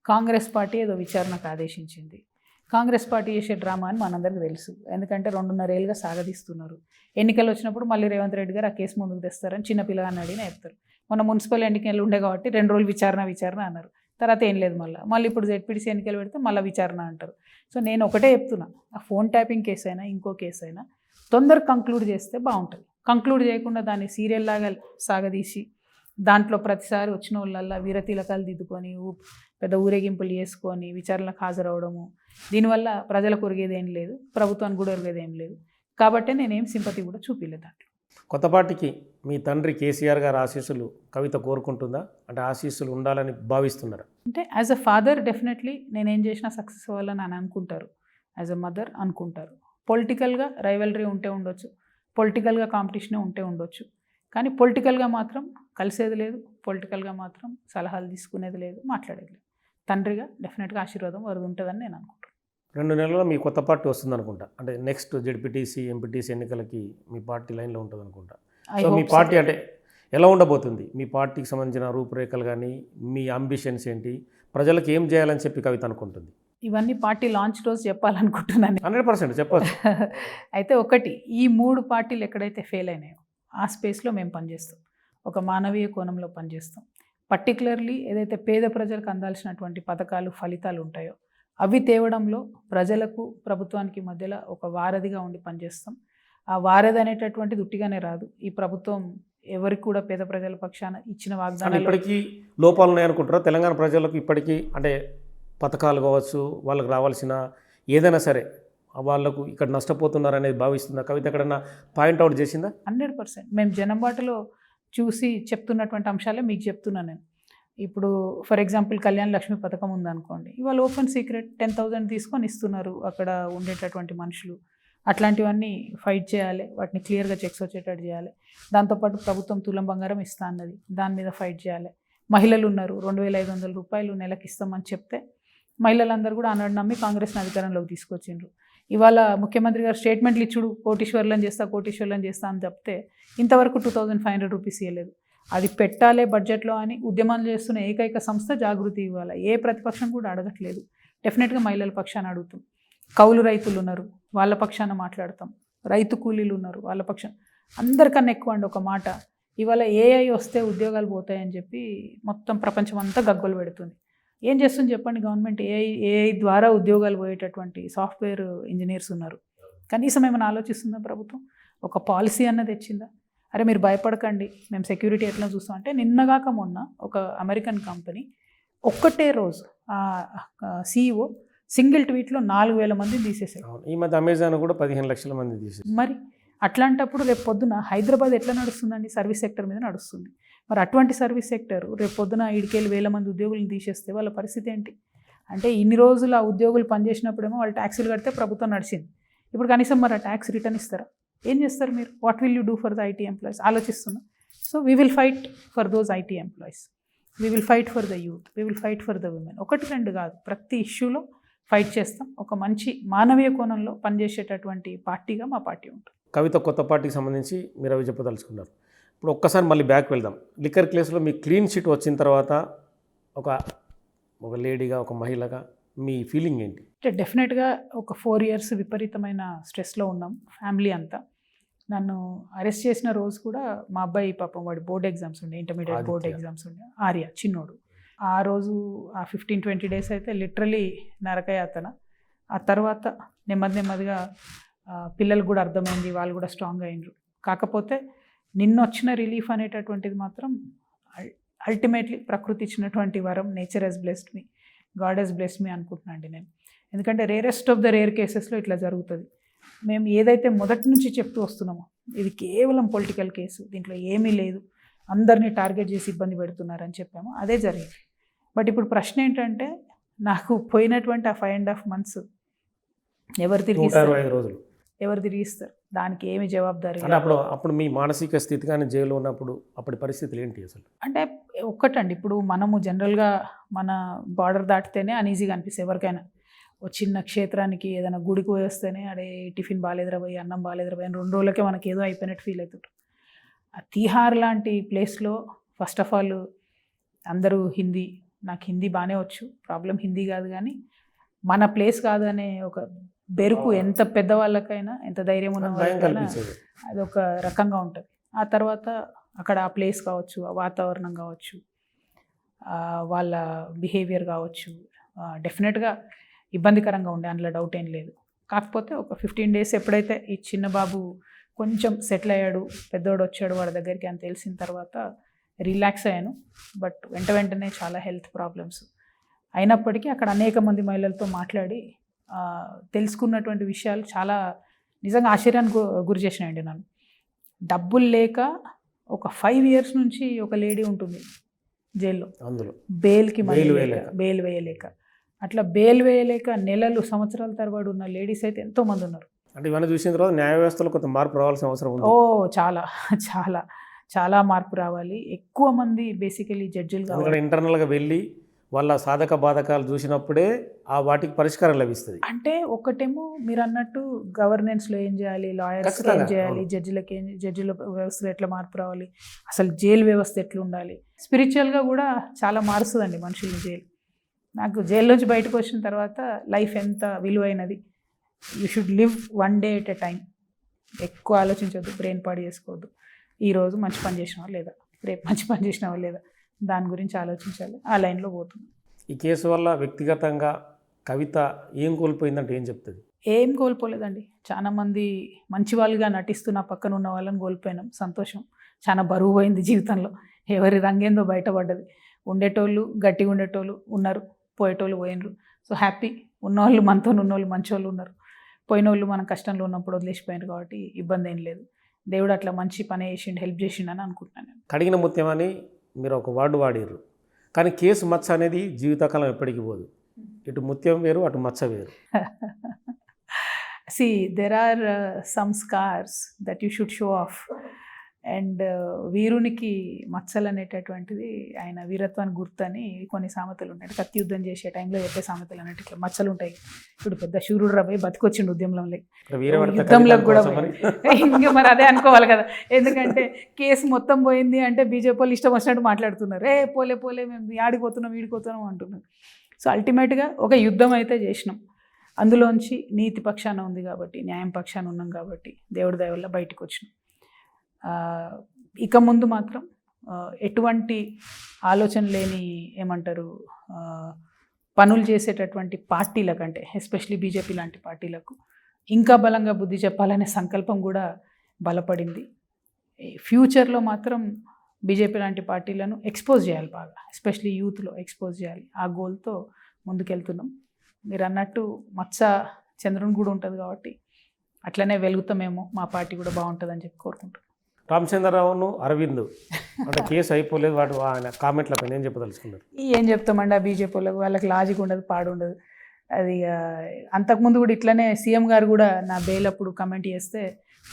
కాంగ్రెస్ పార్టీ ఏదో విచారణకు ఆదేశించింది. కాంగ్రెస్ పార్టీ చేసే డ్రామా అని మనందరికీ తెలుసు. ఎందుకంటే 2.5 ఏళ్ళుగా సాగదీస్తున్నారు. ఎన్నికలు వచ్చినప్పుడు మళ్ళీ రేవంత్ రెడ్డి గారు ఆ కేసు ముందుకు తెస్తారని చిన్న పిల్లగాన్ని అడిగినా చెప్తారు. మొన్న మున్సిపల్ ఎన్నికలు ఉండే కాబట్టి 2 రోజులు విచారణ అన్నారు. తర్వాత ఏం లేదు. మళ్ళీ ఇప్పుడు జెడ్పీటీసీ ఎన్నికలు పెడితే మళ్ళీ విచారణ అంటారు. సో నేను ఒకటే చెప్తున్నా, ఆ ఫోన్ ట్యాపింగ్ కేసు అయినా ఇంకో కేసు అయినా తొందరగా కంక్లూడ్ చేస్తే బాగుంటుంది. కంక్లూడ్ చేయకుండా దాన్ని సీరియల్ లాగా సాగదీసి దాంట్లో ప్రతిసారి వచ్చిన వాళ్ళల్లా వీరతిలకాలు దిద్దుకొని పెద్ద ఊరేగింపులు చేసుకొని విచారణకు హాజరవడము, దీనివల్ల ప్రజలకు ఒరిగేది ఏం లేదు, ప్రభుత్వానికి కూడా ఒరిగేది ఏం లేదు. కాబట్టి నేనేం సింపతి కూడా చూపించలేదు దాంట్లో. కొత్త పార్టీకి మీ తండ్రి కేసీఆర్ గారు ఆశీస్సులు కవిత కోరుకుంటుందా? అంటే ఆశీస్సులు ఉండాలని భావిస్తున్నారా? అంటే యాజ్ అ ఫాదర్ డెఫినెట్లీ నేనేం చేసినా సక్సెస్ అవ్వాలని అని అనుకుంటారు. యాజ్ అ మదర్ అనుకుంటారు. పొలిటికల్గా రైవలరీ ఉంటే ఉండొచ్చు, పొలిటికల్గా కాంపిటీషనే ఉంటే ఉండొచ్చు. కానీ పొలిటికల్గా మాత్రం కలిసేది లేదు, పొలిటికల్గా మాత్రం సలహాలు తీసుకునేది లేదు, మాట్లాడేది లేదు. తండ్రిగా డెఫినెట్గా ఆశీర్వాదం వరద ఉంటుందని నేను అనుకుంటున్నాను. 2 నెలల్లో మీ కొత్త పార్టీ వస్తుంది అనుకుంటా. అంటే నెక్స్ట్ జెడ్పీటీసీ, ఎంపీటీసీ ఎన్నికలకి మీ పార్టీ లైన్లో ఉంటుంది అనుకుంటా. సో మీ పార్టీ అంటే ఎలా ఉండబోతుంది? మీ పార్టీకి సంబంధించిన రూపురేఖలు కానీ, మీ అంబిషన్స్ ఏంటి, ప్రజలకు ఏం చేయాలని చెప్పి కవిత అనుకుంటుంది? ఇవన్నీ పార్టీ లాంచ్ రోజు చెప్పాలనుకుంటున్నాను. 100% చెప్పచ్చు. అయితే ఒకటి, ఈ 3 పార్టీలు ఎక్కడైతే ఫెయిల్ అయినాయో ఆ స్పేస్లో మేము పనిచేస్తాం. ఒక మానవీయ కోణంలో పనిచేస్తాం. పర్టికులర్లీ ఏదైతే పేద ప్రజలకు అందాల్సినటువంటి పథకాలు, ఫలితాలు ఉంటాయో అవి తేవడంలో ప్రజలకు ప్రభుత్వానికి మధ్యలో ఒక వారధిగా ఉండి పనిచేస్తాం. ఆ వారధి అనేటటువంటిది ఉట్టిగానే రాదు. ఈ ప్రభుత్వం ఎవరికి కూడా పేద ప్రజల పక్షాన ఇచ్చిన వాగ్దానాలు ఇప్పటికీ లోపాలు ఉన్నాయనుకుంటారా తెలంగాణ ప్రజలకు? ఇప్పటికీ అంటే పథకాలు కావచ్చు, వాళ్ళకి రావాల్సిన ఏదైనా సరే వాళ్ళకు ఇక్కడ నష్టపోతున్నారనేది భావిస్తుందా కవిత? ఎక్కడన్నా పాయింట్అవుట్ చేసిందా? 100%. మేము జనం బాటలో చూసి చెప్తున్నటువంటి అంశాలే మీకు చెప్తున్నాను నేను. ఇప్పుడు ఫర్ ఎగ్జాంపుల్ కళ్యాణ లక్ష్మి పథకం ఉందనుకోండి, ఇవాళ ఓపెన్ సీక్రెట్ 10,000 తీసుకొని ఇస్తున్నారు అక్కడ ఉండేటటువంటి మనుషులు. అట్లాంటివన్నీ ఫైట్ చేయాలి, వాటిని క్లియర్గా చెక్స్ వచ్చేటట్టు చేయాలి. దాంతోపాటు ప్రభుత్వం తులం బంగారం ఇస్తా అన్నది, దాని మీద ఫైట్ చేయాలి. మహిళలు ఉన్నారు, 2,500 రూపాయలు నెలకి ఇస్తామని చెప్తే మహిళలందరూ కూడా అన్నాడు నమ్మి కాంగ్రెస్ని అధికారంలోకి తీసుకొచ్చిండ్రు. ఇవాళ ముఖ్యమంత్రి గారు స్టేట్మెంట్లు ఇచ్చుడు, కోటీశ్వర్లను చేస్తా అని చెప్తే ఇంతవరకు 2,500 రూపీస్ ఇవ్వలేదు. అది పెట్టాలే బడ్జెట్లో అని ఉద్యమాలు చేస్తున్న ఏకైక సంస్థ జాగృతి. ఇవ్వాలి ఏ ప్రతిపక్షం కూడా అడగట్లేదు. డెఫినెట్గా మహిళల పక్షాన అడుగుతాం. కౌలు రైతులు ఉన్నారు, వాళ్ళ పక్షాన మాట్లాడతాం. రైతు కూలీలు ఉన్నారు, వాళ్ళ పక్షాన. అందరికన్నా ఎక్కువ అండి ఒక మాట, ఇవాళ ఏఐ వస్తే ఉద్యోగాలు పోతాయని చెప్పి మొత్తం ప్రపంచం అంతా గగ్గోలు పెడుతుంది. ఏం చేస్తుంది చెప్పండి గవర్నమెంట్? ఏఐ ద్వారా ఉద్యోగాలు పోయేటటువంటి సాఫ్ట్వేర్ ఇంజనీర్స్ ఉన్నారు. కనీసం ఏమైనా ఆలోచిస్తుందా ప్రభుత్వం? ఒక పాలసీ అన్నది తెచ్చిందా? అరే మీరు భయపడకండి, మేము సెక్యూరిటీ ఎట్లా చూస్తాం అంటే, నిన్నగాక మొన్న ఒక అమెరికన్ కంపెనీ ఒక్కటే రోజు CEO సింగిల్ ట్వీట్లో 4,000 మందిని తీసేశారు. ఈ మధ్య అమెజాన్ కూడా 15 లక్షల మంది తీసేశారు. మరి అట్లాంటప్పుడు రేపు పొద్దున హైదరాబాద్ ఎట్లా నడుస్తుందండి? సర్వీస్ సెక్టర్ మీద నడుస్తుంది. మరి అటువంటి సర్వీస్ సెక్టర్ రేపు పొద్దున 7,000 మంది ఉద్యోగులను తీసేస్తే వాళ్ళ పరిస్థితి ఏంటి? అంటే ఇన్ని రోజులు ఆ ఉద్యోగులు పనిచేసినప్పుడేమో వాళ్ళు ట్యాక్సీలు కడితే ప్రభుత్వం నడిచింది. ఇప్పుడు కనీసం మరి ఆ ట్యాక్స్ రిటర్న్ ఇస్తారా? ఏం చేస్తారు మీరు? What will you do for the IT employees? ఆలోచిస్తున్నా. So we will fight for those IT employees, we will fight for the youth, we will fight for the women. 1-2 కాదు, ప్రతి ఇష్యూలో ఫైట్ చేస్తాం. ఒక మంచి మానవీయ కోణంలో పనిచేసేటటువంటి పార్టీగా మా పార్టీ ఉంటుంది. కవిత కొత్త పార్టీకి సంబంధించి మీరు అవి చెప్పదలుచుకున్నారు. ఇప్పుడు ఒక్కసారి మళ్ళీ బ్యాక్ వెళ్దాం. లిక్కర్ కేసులో మీ క్లీన్ షీట్ వచ్చిన తర్వాత ఒక లేడీగా, ఒక మహిళగా మీ ఫీలింగ్ ఏంటి? అంటే డెఫినెట్గా ఒక 4 years విపరీతమైన స్ట్రెస్లో ఉన్నాం ఫ్యామిలీ అంతా. నన్ను అరెస్ట్ చేసిన రోజు కూడా మా అబ్బాయి పాపం వాడి బోర్డ్ ఎగ్జామ్స్ ఉండే, ఇంటర్మీడియట్ బోర్డ్ ఎగ్జామ్స్ ఉండే, ఆర్య చిన్నోడు. ఆ రోజు ఆ 15-20 days అయితే లిటరలీ నరకయాతన. ఆ తర్వాత నెమ్మదిగా పిల్లలు కూడా అర్థమైంది, వాళ్ళు కూడా స్ట్రాంగ్ అయినరు. కాకపోతే నిన్నొచ్చిన రిలీఫ్ అనేటటువంటిది మాత్రం అల్టిమేట్లీ ప్రకృతి ఇచ్చినటువంటి వరం. Nature has blessed me, God has blessed me అనుకుంటున్నాను నేను. ఎందుకంటే రేరెస్ట్ ఆఫ్ ద రేర్ కేసెస్లో ఇట్లా జరుగుతుంది. మేము ఏదైతే మొదటి నుంచి చెప్తూ వస్తున్నామో ఇది కేవలం పొలిటికల్ కేసు, దీంట్లో ఏమీ లేదు, అందరినీ టార్గెట్ చేసి ఇబ్బంది పెడుతున్నారని చెప్పాము, అదే జరిగింది. బట్ ఇప్పుడు ప్రశ్న ఏంటంటే, నాకు పోయినటువంటి ఆ 5.5 months ఎవరు తిరిగిస్తారు? 125 రోజులు ఎవరు తిరిగిస్తారు? దానికి ఏమి జవాబుదారీ? అంటే అప్పుడు మీ మానసిక స్థితి కానీ జైల్లో ఉన్నప్పుడు అప్పటి పరిస్థితులు ఏంటి అసలు? అంటే ఒక్కటండి, ఇప్పుడు మనము జనరల్గా మన బార్డర్ దాటితేనే అనీజీగా అనిపిస్తుంది ఎవరికైనా. ఓ చిన్న క్షేత్రానికి ఏదైనా గుడికి పోయి వస్తేనే అడే టిఫిన్ బాగాలేదురా పోయి, అన్నం బాగాలేదురా పోయి అని 2 రోజులకే మనకి ఏదో అయిపోయినట్టు ఫీల్ అవుతుంటారు. ఆ తీహార్ లాంటి ప్లేస్లో ఫస్ట్ ఆఫ్ ఆల్ అందరూ హిందీ, నాకు హిందీ బాగానే వచ్చు, ప్రాబ్లం హిందీ కాదు, కానీ మన ప్లేస్ కాదు అనే ఒక బెరుకు ఎంత పెద్దవాళ్ళకైనా, ఎంత ధైర్యం ఉన్న వాళ్ళకైనా అది ఒక రకంగా ఉంటుంది. ఆ తర్వాత అక్కడ ఆ ప్లేస్ కావచ్చు, ఆ వాతావరణం కావచ్చు, వాళ్ళ బిహేవియర్ కావచ్చు, డెఫినెట్గా ఇబ్బందికరంగా ఉండే, అందులో డౌట్ ఏం లేదు. కాకపోతే ఒక 15 days ఎప్పుడైతే ఈ చిన్న బాబు కొంచెం సెటిల్ అయ్యాడు, పెద్దోడు వచ్చాడు వాడి దగ్గరికి అని తెలిసిన తర్వాత రిలాక్స్ అయ్యాను. బట్ వెంటనే చాలా హెల్త్ ప్రాబ్లమ్స్ అయినప్పటికీ అక్కడ అనేక మంది మహిళలతో మాట్లాడి తెలుసుకున్నటువంటి విషయాలు చాలా నిజంగా ఆశ్చర్యానికి గురి చేసినాయండి నన్ను. డబ్బులు లేక ఒక 5 years నుంచి ఒక లేడీ ఉంటుంది జైల్లో, అందులో బెయిల్ వేయలేక, అట్లా బెయిల్ వేయలేక నెలలు సంవత్సరాల తరబడి ఉన్న లేడీస్ అయితే ఎంతోమంది ఉన్నారు. అంటే ఇవన్నీ చూసిన తర్వాత న్యాయ వ్యవస్థలో కొంత మార్పు రావాల్సిన అవసరం ఉంది. చాలా చాలా చాలా మార్పు రావాలి. ఎక్కువ మంది బేసికలీ జడ్జిలు కావాలి. ఇంటర్నల్గా వెళ్ళి వాళ్ళ సాధక బాధకాలు చూసినప్పుడే ఆ వాటికి పరిష్కారం లభిస్తుంది. అంటే ఒకటేమో మీరు అన్నట్టు గవర్నెన్స్లో ఏం చేయాలి, లాయర్స్ ఏం చేయాలి, జడ్జిల వ్యవస్థలో ఎట్లా మార్పు రావాలి, అసలు జైలు వ్యవస్థ ఎట్లా ఉండాలి, స్పిరిచువల్గా కూడా చాలా మారుస్తుందండి మనుషుల్ని జైలు. నాకు జైల్లోంచి బయటకు వచ్చిన తర్వాత లైఫ్ ఎంత విలువైనది, you should live 1 day at a time. ఎక్కువ ఆలోచించవద్దు, బ్రెయిన్ పాడు చేసుకోవద్దు. ఈరోజు మంచి పని చేసినావా లేదా, రేపు మంచి పని చేసినావా లేదా, దాని గురించి ఆలోచించాలి. ఆ లైన్లో పోతుంది. ఈ కేసు వల్ల వ్యక్తిగతంగా కవిత ఏం కోల్పోయిందంటే ఏం చెప్తుంది? ఏం కోల్పోలేదండి. చాలామంది మంచి వాళ్ళుగా నటిస్తున్న పక్కన ఉన్న వాళ్ళని కోల్పోయినాం, సంతోషం. చాలా బరువు పోయింది జీవితంలో, ఎవరి రంగేందో బయటపడ్డది. ఉండేటోళ్ళు గట్టిగా ఉండేటోళ్ళు ఉన్నారు, పోయేటోళ్ళు పోయినరు. So happy. ఉన్నవాళ్ళు మనతో ఉన్నోళ్ళు మంచోళ్ళు ఉన్నారు, పోయిన వాళ్ళు మన కష్టంలో ఉన్నప్పుడు వదిలేసిపోయారు కాబట్టి ఇబ్బంది ఏం లేదు. దేవుడు అట్లా మంచి పని చేసిండు, హెల్ప్ చేసిండు అని అనుకుంటున్నాను. కడిగిన ముత్యం అని మీరు ఒక వర్డ్ వాడిర్రు, కానీ కేసు మచ్చ అనేది జీవితకాలం ఎప్పటికీ పోదు. ఇటు ముత్యం వేరు, అటు మచ్చ వేరు. See, there are some scars that you should show off. And వీరునికి మచ్చలు అనేటటువంటిది ఆయన వీరత్వాన్ని గుర్తని కొన్ని సామెతలు ఉంటాయి. కత్తి యుద్ధం చేసే టైంలో చెప్పే సామెతలు అన్నట్టు ఇట్లా మచ్చలు ఉంటాయి. ఇప్పుడు పెద్ద శూరుడు రాబోయి బతికొచ్చిండు ఉద్యమంలో, యుద్ధంలో కూడా ఇంకా మరి అదే అనుకోవాలి కదా. ఎందుకంటే కేసు మొత్తం పోయింది అంటే బీజేపీ వాళ్ళు ఇష్టం వచ్చినట్టు మాట్లాడుతున్నారు. పోలే మేము ఆడిపోతున్నాం అంటున్నారు. సో అల్టిమేట్గా ఒక యుద్ధం అయితే చేసినాం, అందులోంచి నీతి పక్షాన ఉంది కాబట్టి, న్యాయం పక్షాన ఉన్నాం కాబట్టి దేవుడి దయ వల్ల బయటకు వచ్చినాం. ఇక ముందు మాత్రం ఎటువంటి ఆలోచన లేని ఏమంటారు పనులు చేసేటటువంటి పార్టీల కంటే, ఎస్పెషలీ బీజేపీ లాంటి పార్టీలకు ఇంకా బలంగా బుద్ధి చెప్పాలనే సంకల్పం కూడా బలపడింది. ఫ్యూచర్లో మాత్రం బీజేపీ లాంటి పార్టీలను ఎక్స్పోజ్ చేయాలి, బాగా ఎస్పెషలీ యూత్లో ఎక్స్పోజ్ చేయాలి. ఆ గోల్తో ముందుకెళ్తున్నాం. మీరు అన్నట్టు మచ్చ చంద్రుని కూడా ఉంటుంది కాబట్టి అట్లనే వెలుగుతామేమో, మా పార్టీ కూడా బాగుంటుందని చెప్పి కోరుకుంటున్నాం. రామచంద్రరావును అరవింద్ అంటే కేసు అయిపోలేదు, వాడు ఆయన కామెంట్ల పైన ఏం చెప్పదలుచుకున్నారు? ఏం చెప్తామండి, ఆ బీజేపీ వాళ్ళకి లాజిక్ ఉండదు, పాడు ఉండదు. అది అంతకుముందు కూడా ఇట్లనే సీఎం గారు కూడా నా బెయిల్ అప్పుడు కమెంట్ చేస్తే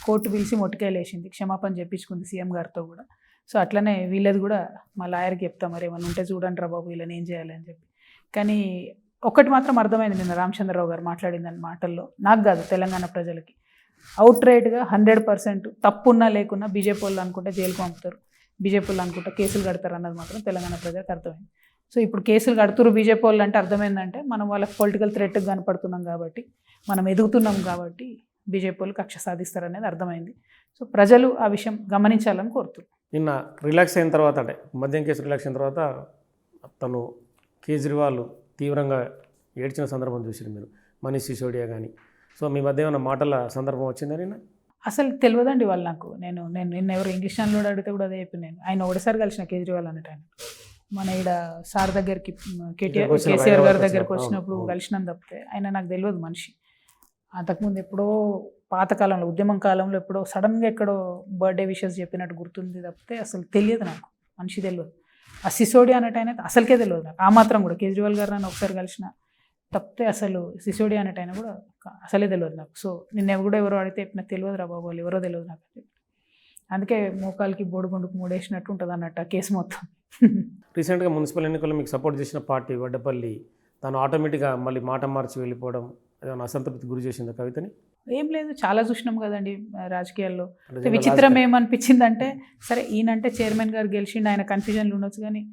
కోర్టు పిలిచి మొట్టికాయలు వేసింది, క్షమాపణ చెప్పించుకుంది సీఎం గారితో కూడా. సో అట్లనే వీళ్ళది కూడా మా లాయర్కి చెప్తాం, మరి ఏమైనా ఉంటే చూడండి రా బాబు వీళ్ళని ఏం చేయాలి అని చెప్పి. కానీ ఒక్కటి మాత్రం అర్థమైంది నిన్న రామచంద్రరావు గారు మాట్లాడిందని మాటల్లో, నాకు కాదు తెలంగాణ ప్రజలకి, అవుట్ రైట్గా 100% తప్పున్నా లేకున్నా బీజేపీ వాళ్ళు అనుకుంటే జైలుకు పంపుతారు, బీజేపీ వాళ్ళు అనుకుంటే కేసులు కడతారు అన్నది మాత్రం తెలంగాణ ప్రజలకు అర్థమైంది. సో ఇప్పుడు కేసులు కడుతురు బీజేపీ వాళ్ళు అంటే అర్థమైందంటే మనం వాళ్ళకి పొలిటికల్ థ్రెట్కి కనపడుతున్నాం కాబట్టి, మనం ఎదుగుతున్నాం కాబట్టి బీజేపీ వాళ్ళు కక్ష సాధిస్తారనేది అర్థమైంది. సో ప్రజలు ఆ విషయం గమనించాలని కోరుతున్నారు. నిన్న రిలాక్స్ అయిన తర్వాత, అంటే మద్యం కేసు రిలాక్స్ అయిన తర్వాత తను కేజ్రీవాల్ తీవ్రంగా ఏడ్చిన సందర్భం చూసారు మీరు. మనీష్ సిసోడియా కానీ. సో మీ మధ్య ఏమైనా మాటల సందర్భం వచ్చిందని? అసలు తెలియదండి వాళ్ళు నాకు. నేను నేను నిన్న ఎవరు ఇంగ్లీష్ ఛానల్లో అడిగితే కూడా అదే చెప్పి నేను ఆయన ఒకటిసారి కలిసిన కేజ్రీవాల్ అన్నట్టు ఆయన మన ఈడ సార్ దగ్గరికి కేసీఆర్ గారి దగ్గరికి వచ్చినప్పుడు కలిసినాను తప్పితే ఆయన నాకు తెలియదు మనిషి. అంతకుముందు ఎప్పుడో పాతకాలంలో ఉద్యమం కాలంలో ఎప్పుడో సడన్గా ఎక్కడో బర్త్డే విషెస్ చెప్పినట్టు గుర్తుంది తప్పితే అసలు తెలియదు నాకు మనిషి తెలియదు. ఆ సిసోడియా అన్నట్టు ఆయన అసలుకే తెలియదు నాకు ఆ మాత్రం కూడా. కేజ్రీవాల్ గారు నన్ను ఒకసారి కలిసిన తప్పితే అసలు సిసోడియా అన్నట్టు ఆయన కూడా అసలే తెలియదు నాకు. సో నిన్న కూడా ఎవరో అడిగితే నాకు తెలియదు రా బాబు వాళ్ళు ఎవరో తెలియదు నాకు. అందుకే మోకాలకి బోడిగుండుకు మూడేసినట్టు ఉంటుంది అన్నట్టు ఆ కేసు మొత్తం. రీసెంట్గా మున్సిపల్ ఎన్నికల్లో మీకు సపోర్ట్ చేసిన పార్టీ వడ్డపల్లి తను ఆటోమేటిక్గా మళ్ళీ మాట మార్చి వెళ్ళిపోవడం ఏమైనా అసంతృప్తి గురి చేసింది కవితని? ఏం లేదు, చాలా చూసినాం కదండి రాజకీయాల్లో. విచిత్రం ఏమనిపించిందంటే సరే ఈయనంటే చైర్మన్ గారు గెలిచిండు ఆయన కన్ఫ్యూజన్లు ఉండొచ్చు కానీ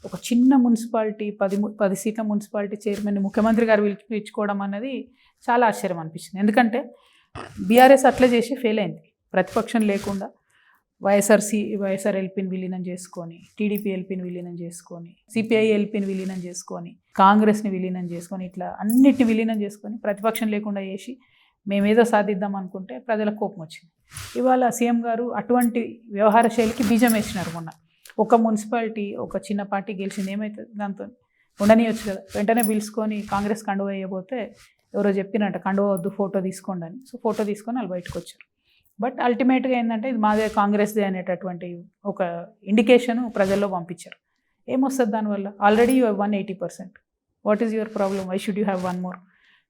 ఒక చిన్న మున్సిపాలిటీ 10 సీట్ల మున్సిపాలిటీ చైర్మన్ని ముఖ్యమంత్రి గారు పిలిపించుకోవడం అన్నది చాలా ఆశ్చర్యం అనిపించింది. ఎందుకంటే బీఆర్ఎస్ అట్లా చేసి ఫెయిల్ అయింది. ప్రతిపక్షం లేకుండా వైఎస్ఆర్ ఎల్పీని విలీనం చేసుకొని, టీడీపీ ఎల్పీని విలీనం చేసుకొని, సిపిఐ ఎల్పీని విలీనం చేసుకొని, కాంగ్రెస్ని విలీనం చేసుకొని, ఇట్లా అన్నిటిని విలీనం చేసుకొని ప్రతిపక్షం లేకుండా చేసి మేమేదో సాధిద్దాం అనుకుంటే ప్రజలకు కోపం వచ్చింది. ఇవాళ సీఎం గారు అటువంటి వ్యవహార శైలికి బీజం వేసినారు. మొన్న ఒక మున్సిపాలిటీ ఒక చిన్న పార్టీ గెలిచింది ఏమవుతుంది దాంతో ఉండనియొచ్చు కదా. వెంటనే పిలుచుకొని కాంగ్రెస్ కండువా వేయబోతే ఎవరో చెప్పినట్ట కండువా వద్దు ఫోటో తీసుకోండి అని. సో ఫోటో తీసుకొని వాళ్ళు బయటకు వచ్చారు. బట్ అల్టిమేట్గా ఏంటంటే ఇది మాదే కాంగ్రెస్దే అనేటటువంటి ఒక ఇండికేషన్ ప్రజల్లో పంపించారు. ఏమొస్తుంది దానివల్ల? Already you have 180%. What is your problem? Why should you have 1 more?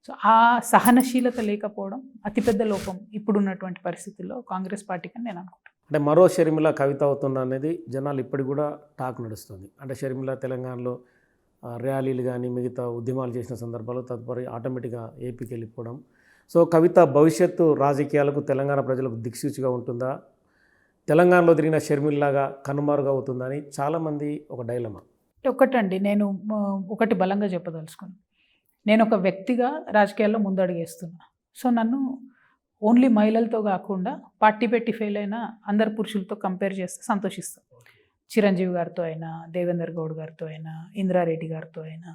So ఆ సహనశీలత లేకపోవడం అతిపెద్ద లోపం ఇప్పుడున్నటువంటి పరిస్థితుల్లో కాంగ్రెస్ పార్టీకి అని నేను అనుకుంటాను. అంటే మరో షర్మిల కవిత అవుతుందా అనేది జనాలు ఇప్పటికి కూడా టాక్ నడుస్తుంది. అంటే షర్మిల తెలంగాణలో ర్యాలీలు కానీ మిగతా ఉద్యమాలు చేసిన సందర్భాలు తదుపరి ఆటోమేటిక్గా ఏపీకి వెళ్ళిపోవడం. సో కవిత భవిష్యత్తు రాజకీయాలకు తెలంగాణ ప్రజలకు దిక్సూచిగా ఉంటుందా? తెలంగాణలో తిరిగిన షర్మిల్లాగా కనుమరుగా అవుతుందా అని చాలామంది ఒక డైలమా. ఒకటండి నేను ఒకటి బలంగా చెప్పదలుచుకున్నాను. నేను ఒక వ్యక్తిగా రాజకీయాల్లో ముందడుగేస్తున్నా. సో నన్ను ఓన్లీ మహిళలతో కాకుండా పార్టీ పెట్టి ఫెయిల్ అయిన అందరు పురుషులతో కంపేర్ చేస్తే సంతోషిస్తాను. చిరంజీవి గారితో అయినా, దేవేందర్ గౌడ్ గారితో అయినా, ఇంద్రారెడ్డి గారితో అయినా,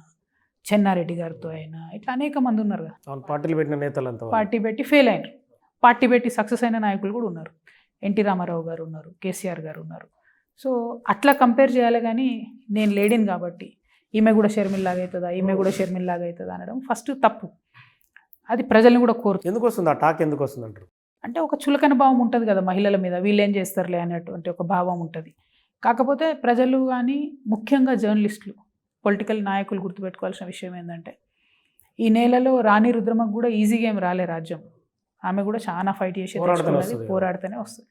చెన్నారెడ్డి గారితో అయినా, ఇట్లా అనేక మంది ఉన్నారు కదా. పార్టీలు పెట్టిన నేతలంతా పార్టీ పెట్టి ఫెయిల్ అయినారు, పార్టీ పెట్టి సక్సెస్ అయిన నాయకులు కూడా ఉన్నారు. ఎన్టీ రామారావు గారు ఉన్నారు, కేసీఆర్ గారు ఉన్నారు. సో అట్లా కంపేర్ చేయాలి కానీ నేను లేడీని కాబట్టి ఈమె కూడా షర్మిల్లాగా అవుతుందా, ఈమె కూడా షర్మిల్లాగా అవుతుందా అనడం ఫస్ట్ తప్పు. అది ప్రజల్ని కూడా కోరుతుంది. ఎందుకు వస్తుంది ఆ టాక్? ఎందుకు వస్తుంది అంటారు? అంటే ఒక చులకన భావం ఉంటుంది కదా మహిళల మీద, వీళ్ళు ఏం చేస్తారులే అనేటువంటి ఒక భావం ఉంటుంది. కాకపోతే ప్రజలు కానీ ముఖ్యంగా జర్నలిస్టులు, పొలిటికల్ నాయకులు గుర్తుపెట్టుకోవాల్సిన విషయం ఏంటంటే ఈ నేలలో రాణి రుద్రమకు కూడా ఈజీగా ఏం రాలే రాజ్యం. ఆమె కూడా చాలా ఫైట్ చేసి పోరాడితేనే వస్తుంది.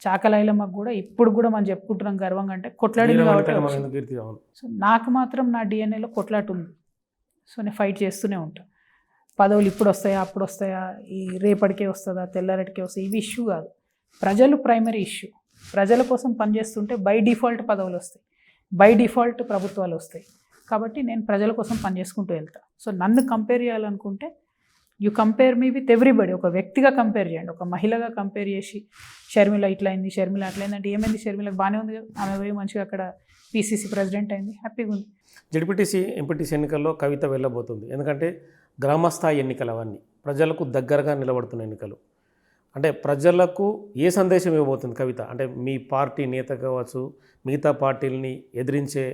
చాకలైలమ్మకు కూడా ఇప్పుడు కూడా మనం చెప్పుకుంటున్నాం గర్వంగా, అంటే కొట్లాడింది కాబట్టి. సో నాకు మాత్రం నా డిఎన్ఏలో కొట్లాట ఉంది. సో నేను ఫైట్ చేస్తూనే ఉంటాను. పదవులు ఇప్పుడు వస్తాయా అప్పుడు వస్తాయా, ఈ రేపటికే వస్తుందా తెల్లారెటికే వస్తాయి, ఇవి ఇష్యూ కాదు. ప్రజలు ప్రైమరీ ఇష్యూ. ప్రజల కోసం పనిచేస్తుంటే బై డిఫాల్ట్ పదవులు వస్తాయి, బై డిఫాల్ట్ ప్రభుత్వాలు వస్తాయి. కాబట్టి నేను ప్రజల కోసం పనిచేసుకుంటూ వెళ్తాను. సో నన్ను కంపేర్ చేయాలనుకుంటే you compare me with everybody. ఒక వ్యక్తిగా కంపేర్ చేయండి, ఒక మహిళగా కంపేర్ చేసి షర్మిల ఇట్లా అయింది, షర్మిల అట్లా అయింది అంటే ఏమైంది? షర్మిలకు బాగానే ఉంది కదా, ఆమె పోయి మంచిగా అక్కడ పీసీసీ ప్రెసిడెంట్ అయింది, హ్యాపీగా ఉంది. జడ్పీటీసీ ఎంపీటీసీ ఎన్నికల్లో కవిత వెళ్ళబోతుంది. ఎందుకంటే గ్రామస్థాయి ఎన్నికలు అవన్నీ ప్రజలకు దగ్గరగా నిలబడుతున్న ఎన్నికలు. అంటే ప్రజలకు ఏ సందేశం ఇవ్వబోతుంది కవిత? అంటే మీ పార్టీ నేత కావచ్చు, మిగతా పార్టీలని ఎదిరించే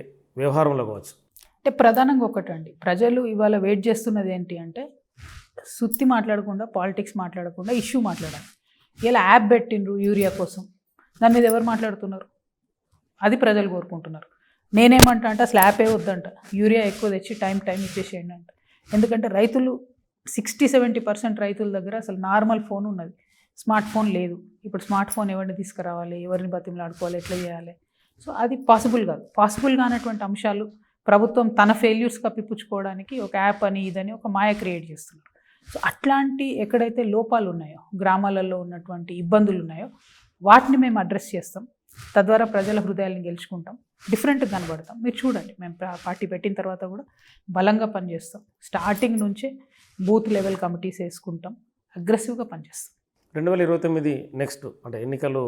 వ్యవహారంలో కావచ్చు. అంటే ప్రధానంగా ఒకటండి, ప్రజలు ఇవాళ వెయిట్ చేస్తున్నది ఏంటి అంటే సుత్తి మాట్లాడకుండా, పాలిటిక్స్ మాట్లాడకుండా ఇష్యూ మాట్లాడాలి. ఇలా యాప్ పెట్టిండ్రు యూరియా కోసం, దాని మీద ఎవరు మాట్లాడుతున్నారు? అది ప్రజలు కోరుకుంటున్నారు. నేనేమంటా అంటే అసలు యాపే వద్దంట, యూరియా ఎక్కువ తెచ్చి టైం ఇచ్చేసేయండి అంట. ఎందుకంటే రైతులు 60-70% రైతుల దగ్గర అసలు నార్మల్ ఫోన్ ఉన్నది, స్మార్ట్ ఫోన్ లేదు. ఇప్పుడు స్మార్ట్ ఫోన్ ఎవరిని తీసుకురావాలి, ఎవరిని బతిమలాడుకోవాలి, ఎట్లా చేయాలి? సో అది పాసిబుల్ కాదు. పాసిబుల్ కానటువంటి అంశాలు ప్రభుత్వం తన ఫెయిల్యూర్స్ కప్పిపుచ్చుకోవడానికి ఒక యాప్ అని ఇదని ఒక మాయ క్రియేట్ చేస్తున్నారు. సో అట్లాంటి ఎక్కడైతే లోపాలు ఉన్నాయో, గ్రామాలలో ఉన్నటువంటి ఇబ్బందులు ఉన్నాయో వాటిని మేము అడ్రస్ చేస్తాం. తద్వారా ప్రజల హృదయాలను గెలుచుకుంటాం, డిఫరెంట్గా కనబడతాం. మీరు చూడండి, మేము పార్టీ పెట్టిన తర్వాత కూడా బలంగా పనిచేస్తాం. స్టార్టింగ్ నుంచే బూత్ లెవెల్ కమిటీస్ వేసుకుంటాం, అగ్రెసివ్గా పనిచేస్తాం. 2029 నెక్స్ట్ అంటే ఎన్నికలు,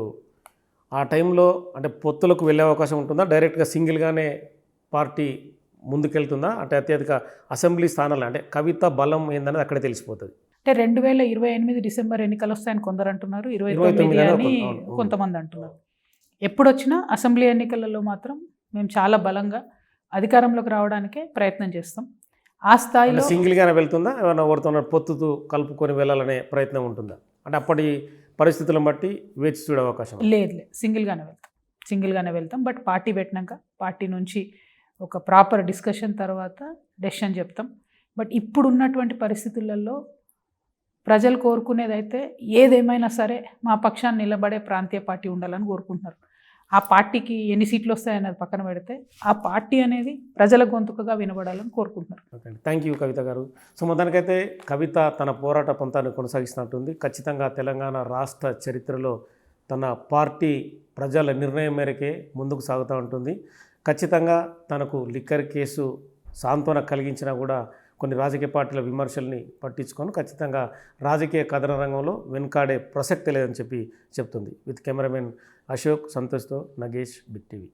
ఆ టైంలో అంటే పొత్తులకు వెళ్ళే అవకాశం ఉంటుందా? డైరెక్ట్గా సింగిల్గానే పార్టీ ముందుకెళ్తుందా అంటే అత్యధిక అసెంబ్లీ స్థానాలు అంటే కవిత బలం ఏందనేది అక్కడే తెలిసిపోతుంది. అంటే 2028 డిసెంబర్ ఎన్నికలు వస్తాయని కొందరు అంటున్నారు, 29 29 అని అవును. కొంతమంది అంటున్నారు. ఎప్పుడొచ్చినా అసెంబ్లీ ఎన్నికలలో మాత్రం మేము చాలా బలంగా అధికారంలోకి రావడానికే ప్రయత్నం చేస్తాం. ఆ స్థాయిలో సింగిల్గానే వెళ్తుందా ఏమైనా ఎవరితో పొత్తుతో కలుపుకొని వెళ్ళాలనే ప్రయత్నం ఉంటుందా? అంటే అప్పటి పరిస్థితులను బట్టి వేచి చూడే అవకాశం ఉందా? లేదు సింగిల్గానే వెళ్తాం. బట్ పార్టీ పెట్టినాక పార్టీ నుంచి ఒక ప్రాపర్ డిస్కషన్ తర్వాత డెసిషన్ చెప్తాం. బట్ ఇప్పుడు ఉన్నటువంటి పరిస్థితులలో ప్రజలు కోరుకునేదైతే ఏదేమైనా సరే మా పక్షాన్ని నిలబడే ప్రాంతీయ పార్టీ ఉండాలని కోరుకుంటున్నారు. ఆ పార్టీకి ఎన్ని సీట్లు వస్తాయన్నది పక్కన పెడితే ఆ పార్టీ అనేది ప్రజల గొంతుకగా వినబడాలని కోరుకుంటున్నారు. ఓకే అండి, థ్యాంక్ యూ కవిత గారు. సో మొత్తానికైతే కవిత తన పోరాట పంతాన్ని కొనసాగిస్తున్నట్టుంది. ఖచ్చితంగా తెలంగాణ రాష్ట్ర చరిత్రలో తన పార్టీ ప్రజల నిర్ణయం మేరకే ముందుకు సాగుతూ ఉంటుంది. ఖచ్చితంగా తనకు లిక్కర్ కేసు సాంత్వన కలిగించినా కూడా కొన్ని రాజకీయ పార్టీల విమర్శల్ని పట్టించుకొని ఖచ్చితంగా రాజకీయ కథన రంగంలో వెనుకాడే ప్రసక్తి లేదని చెప్తుంది. విత్ కెమెరామెన్ అశోక్, సంతోష్తో నగేష్, బిగ్ టీవీ.